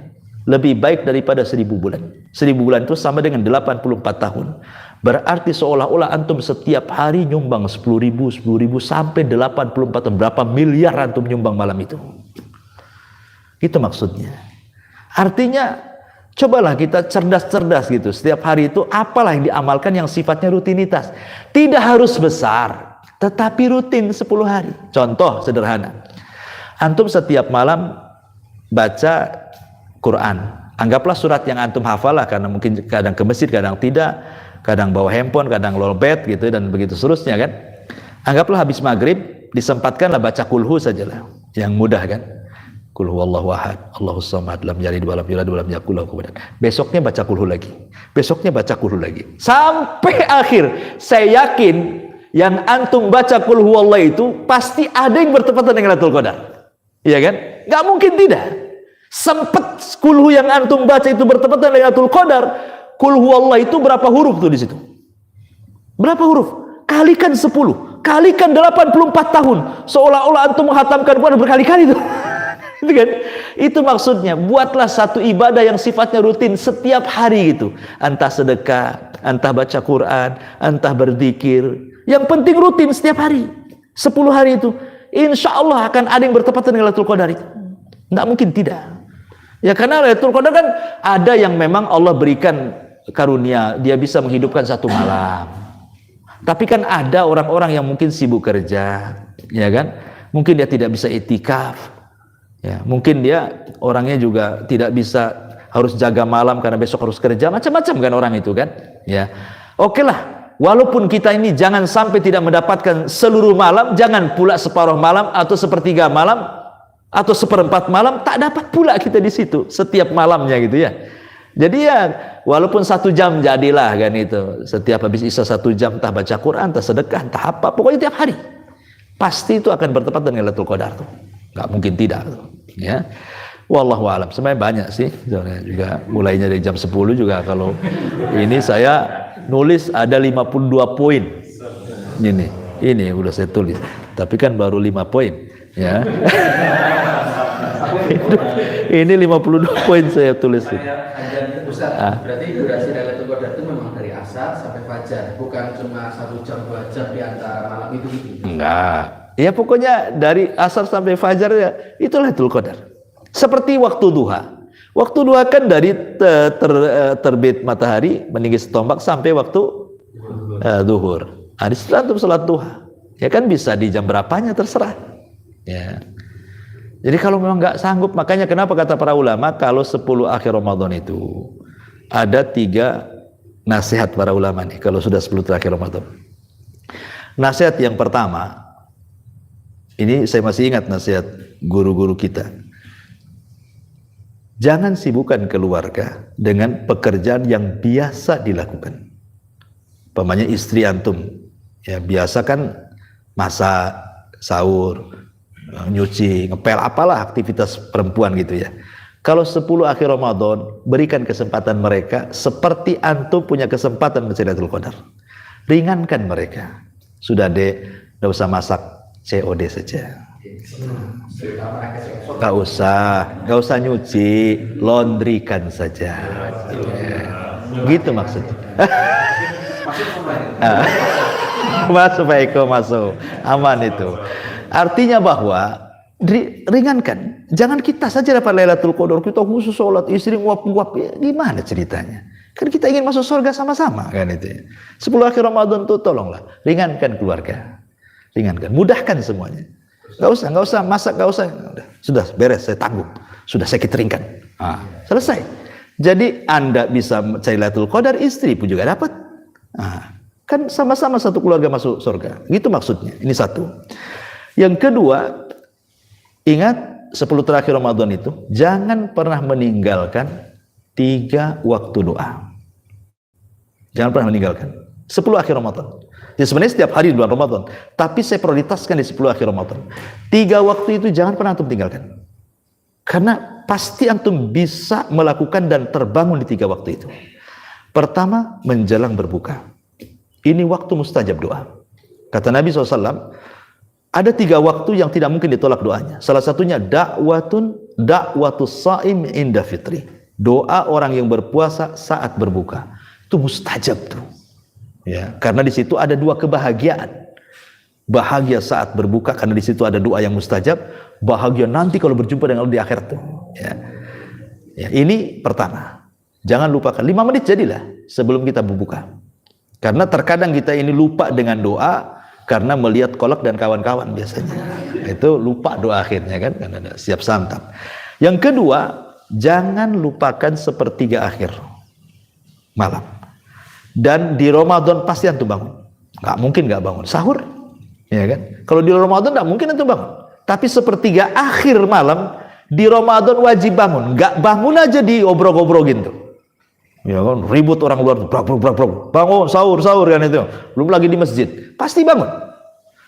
Lebih baik daripada 1.000 bulan. 1.000 bulan itu sama dengan 84 tahun. Berarti seolah-olah antum setiap hari nyumbang 10.000 sampai 84 tahun. Berapa miliar antum nyumbang malam itu? Itu maksudnya. Artinya cobalah kita cerdas-cerdas gitu. Setiap hari itu apalah yang diamalkan yang sifatnya rutinitas. Tidak harus besar, tetapi rutin 10 hari. Contoh sederhana. Antum setiap malam baca Quran. Anggaplah surat yang antum hafal lah, karena mungkin kadang ke masjid, kadang tidak, kadang bawa handphone, kadang lolbet gitu dan begitu seterusnya kan. Anggaplah habis maghrib disempatkanlah baca kulhu sajalah, yang mudah kan. Qul huwallahu ahad, Allahus samad, lam yalid walam yulad walam yakul lahu kufuwan ahad. Besoknya baca kulhu lagi. Besoknya baca kulhu lagi. Sampai akhir. Saya yakin yang antum baca qul huwallahu itu pasti ada yang bertepatan dengan Lailatul Qadar. Iya kan? Enggak mungkin tidak. Sempet kulhu yang antum baca itu bertepatan dengan Lailatul Qadar. Qul huwallahu itu berapa huruf tuh di situ? Berapa huruf? Kalikan 10. Kalikan 84 tahun. Seolah-olah antum menghatamkan Quran berkali-kali itu. Itu kan? Itu maksudnya, buatlah satu ibadah yang sifatnya rutin setiap hari gitu. Entah sedekah, entah baca Quran, entah berzikir. Yang penting rutin setiap hari. 10 hari itu, insya Allah akan ada yang bertepatan dengan Lailatul Qadar itu. Nggak mungkin tidak. Ya karena Lailatul Qadar kan ada yang memang Allah berikan karunia, dia bisa menghidupkan satu malam. Tapi kan ada orang-orang yang mungkin sibuk kerja, ya kan? Mungkin dia tidak bisa itikaf. Ya, mungkin dia orangnya juga tidak bisa, harus jaga malam karena besok harus kerja, macam-macam kan orang itu kan. Ya, oke lah. Walaupun kita ini jangan sampai tidak mendapatkan seluruh malam, jangan pula separuh malam atau sepertiga malam atau seperempat malam, tak dapat pula kita di situ setiap malamnya gitu ya. Jadi ya walaupun 1 jam jadilah kan itu. Setiap habis isya 1 jam entah baca Quran, entah sedekah, entah apa, pokoknya tiap hari. Pasti itu akan bertepatan dengan Lailatul Qadar tuh. Nggak mungkin tidak ya. Wallahu a'lam. Sebenarnya banyak sih juga, mulainya dari jam 10 juga. Kalau ini saya nulis ada 52 poin ini udah saya tulis, tapi kan baru 5 poin ya. Ini 52 poin saya tulis. Berarti durasi Lailatul Qadar itu memang dari asar sampai fajar, bukan cuma 1 jam 2 jam di antara malam itu gitu. Enggak. Ya pokoknya dari asar sampai fajar ya itulah Lailatul Qadar. Seperti waktu duha. Waktu duha kan dari terbit matahari meninggi setombak sampai waktu zuhur. Di setelah itu salat duha. Ya kan bisa di jam berapanya terserah. Ya. Jadi kalau memang nggak sanggup, makanya kenapa kata para ulama kalau 10 akhir Ramadan itu ada 3 nasihat para ulama nih kalau sudah 10 terakhir Ramadan. Nasihat yang pertama, ini saya masih ingat nasihat guru-guru kita. Jangan sibukkan keluarga dengan pekerjaan yang biasa dilakukan. Umpamanya istri antum, ya biasa kan masak, sahur, nyuci, ngepel, apalah aktivitas perempuan gitu ya. Kalau 10 akhir Ramadan, berikan kesempatan mereka seperti antum punya kesempatan mencari Lailatul Qadar. Ringankan mereka. Sudah dek, tidak usah masak, COD saja. Gak usah nyuci, laundrykan saja. Ya. Gitu maksudnya. Masuk Pak Eko, masuk. Aman itu. Artinya bahwa ringankan. Jangan kita saja dapat Lailatul Qadar, kita khusus sholat, istri nguap-nguap. Ya, gimana ceritanya? Kan kita ingin masuk surga sama-sama kan itu ya. 10 akhir Ramadan tuh tolonglah ringankan keluarga. Ringankan, mudahkan semuanya. Nggak usah masak, nggak usah. Sudah beres, saya tanggung. Sudah saya cateringkan. Selesai. Jadi Anda bisa cari Lailatul Qadar, istri pun juga dapat. Kan sama-sama satu keluarga masuk surga. Gitu maksudnya. Ini satu. Yang kedua, ingat 10 terakhir Ramadan itu jangan pernah meninggalkan 3 waktu doa. Jangan pernah meninggalkan 10 akhir Ramadan. Ya sebenarnya setiap hari di bulan Ramadan, tapi saya prioritaskan di 10 akhir Ramadan. 3 waktu itu jangan pernah antum tinggalkan. Karena pasti antum bisa melakukan dan terbangun di 3 waktu itu. Pertama, menjelang berbuka. Ini waktu mustajab doa. Kata Nabi SAW, ada 3 waktu yang tidak mungkin ditolak doanya. Salah satunya da'watus sha'im inda fitri. Doa orang yang berpuasa saat berbuka. Itu mustajab tuh. Ya, karena di situ ada 2 kebahagiaan. Bahagia saat berbuka karena di situ ada doa yang mustajab, bahagia nanti kalau berjumpa dengan Allah di akhirat tuh. Ya, ini pertama. Jangan lupakan 5 menit jadilah sebelum kita berbuka. Karena terkadang kita ini lupa dengan doa karena melihat kolak dan kawan-kawan biasanya. Itu lupa doa akhirnya kan karena ada siap santap. Yang kedua, jangan lupakan sepertiga akhir malam. Dan di Ramadan pasti antum bangun. Nggak mungkin nggak bangun. Sahur, ya kan? Kalau di Ramadan nggak mungkin antum bangun. Tapi sepertiga akhir malam di Ramadan wajib bangun. Nggak bangun aja diobrol-obrolin tuh. Ya kan, ribut orang luar, bangun sahur kan itu. Belum lagi di masjid, pasti bangun.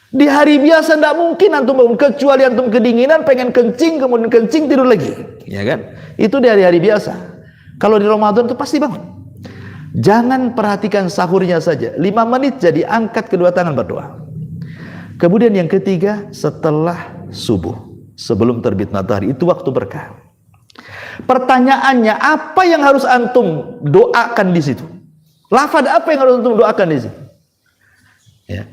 Di hari biasa nggak mungkin antum bangun kecuali antum kedinginan, pengen kencing, kemudian kencing tidur lagi, ya kan? Itu di hari-hari biasa. Kalau di Ramadan tuh pasti bangun. Jangan perhatikan sahurnya saja. 5 menit jadi angkat kedua tangan berdoa. Kemudian yang ketiga, setelah subuh, sebelum terbit matahari, itu waktu berkah. Pertanyaannya, apa yang harus antum doakan di situ? Lafaz apa yang harus antum doakan di situ? Ya.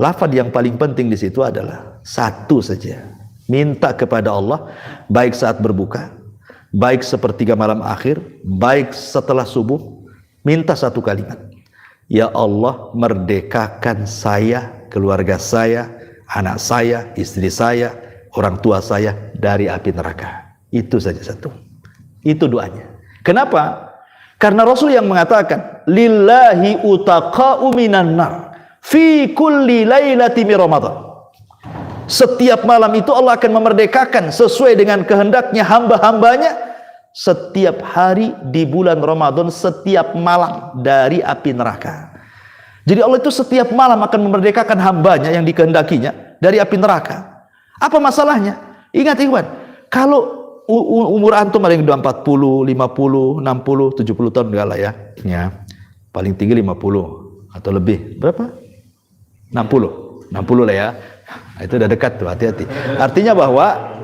Lafaz yang paling penting di situ adalah satu saja. Minta kepada Allah, baik saat berbuka, baik sepertiga malam akhir, baik setelah subuh, minta satu kalimat. Ya Allah, merdekakan saya, keluarga saya, anak saya, istri saya, orang tua saya dari api neraka. Itu saja satu. Itu doanya. Kenapa? Karena Rasul yang mengatakan, lillahi utaqa'u minan nar fi kulli lailati min Ramadan. Setiap malam itu Allah akan memerdekakan sesuai dengan kehendaknya hamba-hambanya setiap hari di bulan Ramadan, setiap malam dari api neraka. Jadi Allah itu setiap malam akan memerdekakan hambanya yang dikehendakinya dari api neraka. Apa masalahnya? Ingat ikhwan, kalau umur antum ada yang 40, 50, 60, 70 tahun enggak lah ya. Ya. Paling tinggi 50 atau lebih. Berapa? 60. 60 lah ya. Nah, itu udah dekat tuh, hati-hati. Artinya bahwa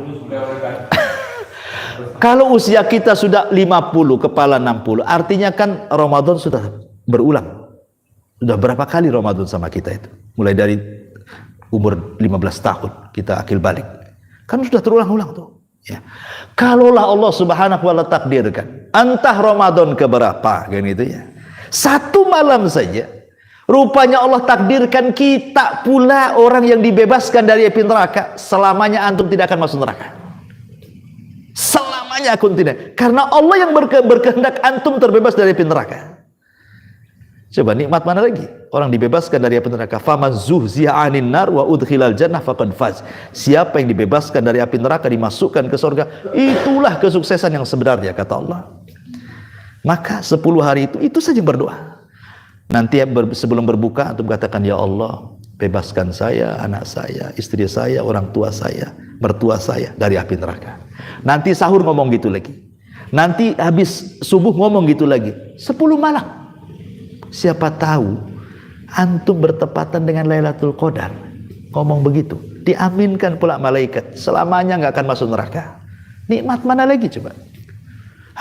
kalau usia kita sudah 50, kepala 60, artinya kan Ramadan sudah berulang. Sudah berapa kali Ramadan sama kita itu? Mulai dari umur 15 tahun kita akil balik. Kan sudah terulang-ulang tuh. Ya. Kalaulah Allah Subhanahu wa ta'ala takdirkan entah Ramadan keberapa kan gitu ya, satu malam saja rupanya Allah takdirkan kita pula orang yang dibebaskan dari api neraka, selamanya antum tidak akan masuk neraka, selamanya antum tidak, karena Allah yang berkehendak antum terbebas dari api neraka. Coba nikmat mana lagi? Orang dibebaskan dari api neraka. Faman zuhziha 'anil nar wa udkhilal jannah faqad faz. Siapa yang dibebaskan dari api neraka dimasukkan ke surga, itulah kesuksesan yang sebenarnya kata Allah. Maka 10 hari itu saja berdoa. Nanti sebelum berbuka antum katakan, ya Allah, bebaskan saya, anak saya, istri saya, orang tua saya, mertua saya dari api neraka. Nanti sahur ngomong gitu lagi. Nanti habis subuh ngomong gitu lagi. 10 malam. Siapa tahu antum bertepatan dengan Lailatul Qadar, ngomong begitu, diaminkan pula malaikat, selamanya nggak akan masuk neraka. Nikmat mana lagi coba?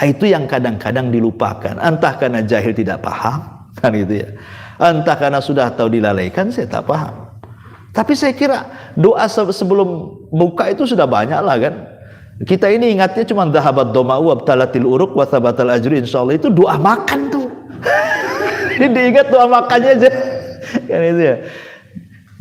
Itu yang kadang-kadang dilupakan, entah karena jahil tidak paham, kan gitu ya, entah karena sudah tahu dilalaikan, saya tak paham. Tapi saya kira doa sebelum buka itu sudah banyak lah kan. Kita ini ingatnya cuma dhahabat doma'u wabtalatil uruk wa thabatal ajri insyaallah, itu doa makan tuh. Ini diingat doa makannya aja. Kan itu ya.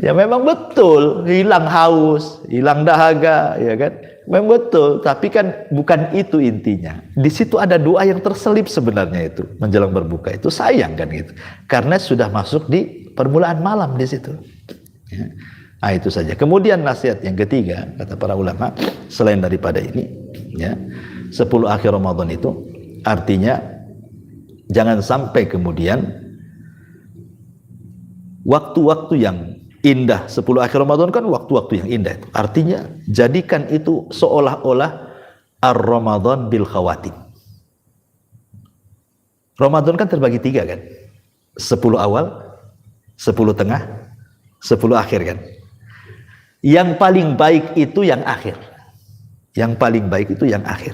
Ya memang betul, hilang haus, hilang dahaga, ya kan? Memang betul, tapi kan bukan itu intinya. Di situ ada doa yang terselip sebenarnya itu menjelang berbuka, itu sayang kan gitu. Karena sudah masuk di permulaan malam di situ. Ya. Nah, itu saja. Kemudian nasihat yang ketiga kata para ulama selain daripada ini, ya, 10 akhir Ramadan itu artinya jangan sampai kemudian waktu-waktu yang indah, 10 akhir Ramadan kan waktu-waktu yang indah itu. Artinya jadikan itu seolah-olah ar-Ramadan bil khawatim. Ramadan kan terbagi 3 kan? 10 awal, 10 tengah, 10 akhir kan? Yang paling baik itu yang akhir. Yang paling baik itu yang akhir.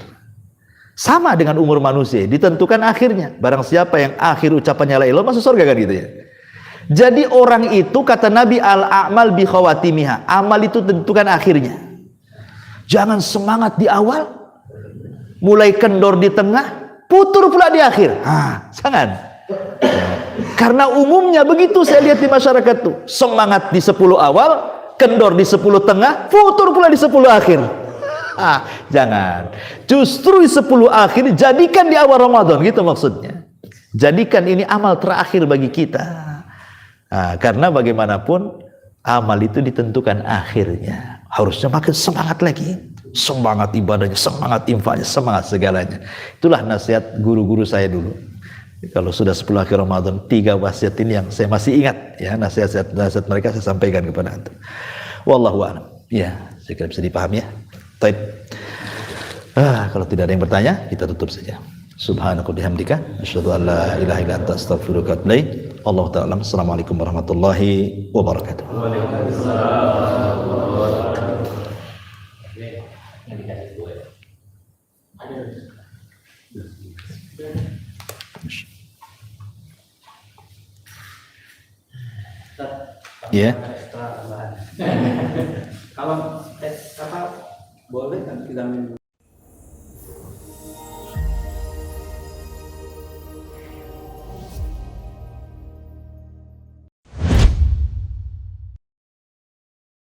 Sama dengan umur manusia, ditentukan akhirnya. Barang siapa yang akhir ucapannya la ilaha illallah masuk surga kan gitu ya. Jadi orang itu kata Nabi al-a'mal bi khawatimiha. Amal itu tentukan akhirnya. Jangan semangat di awal, mulai kendor di tengah, putur pula di akhir. Jangan. Karena umumnya begitu saya lihat di masyarakat tuh. Semangat di 10 awal, kendor di 10 tengah, futur pula di 10 akhir. Jangan. Justru di 10 akhir jadikan di awal Ramadan, gitu maksudnya. Jadikan ini amal terakhir bagi kita. Karena bagaimanapun amal itu ditentukan akhirnya. Harusnya makin semangat lagi. Semangat ibadahnya, semangat infaknya, semangat segalanya. Itulah nasihat guru-guru saya dulu. Kalau sudah 10 akhir Ramadan, 3 wasiat ini yang saya masih ingat ya, nasihat mereka saya sampaikan kepada antum. Wallahu a'lam. Ya, saya kira bisa dipahami ya. Baik. Kalau tidak ada yang bertanya, kita tutup saja. Subhanaka bihamdika asyhadu an la ilaha illa anta astaghfiruka wa atubu ilaik. Allahu ta'ala. Assalamualaikum warahmatullahi wabarakatuh. Waalaikumsalam warahmatullahi wabarakatuh. Ya. Kalau apa boleh kan kita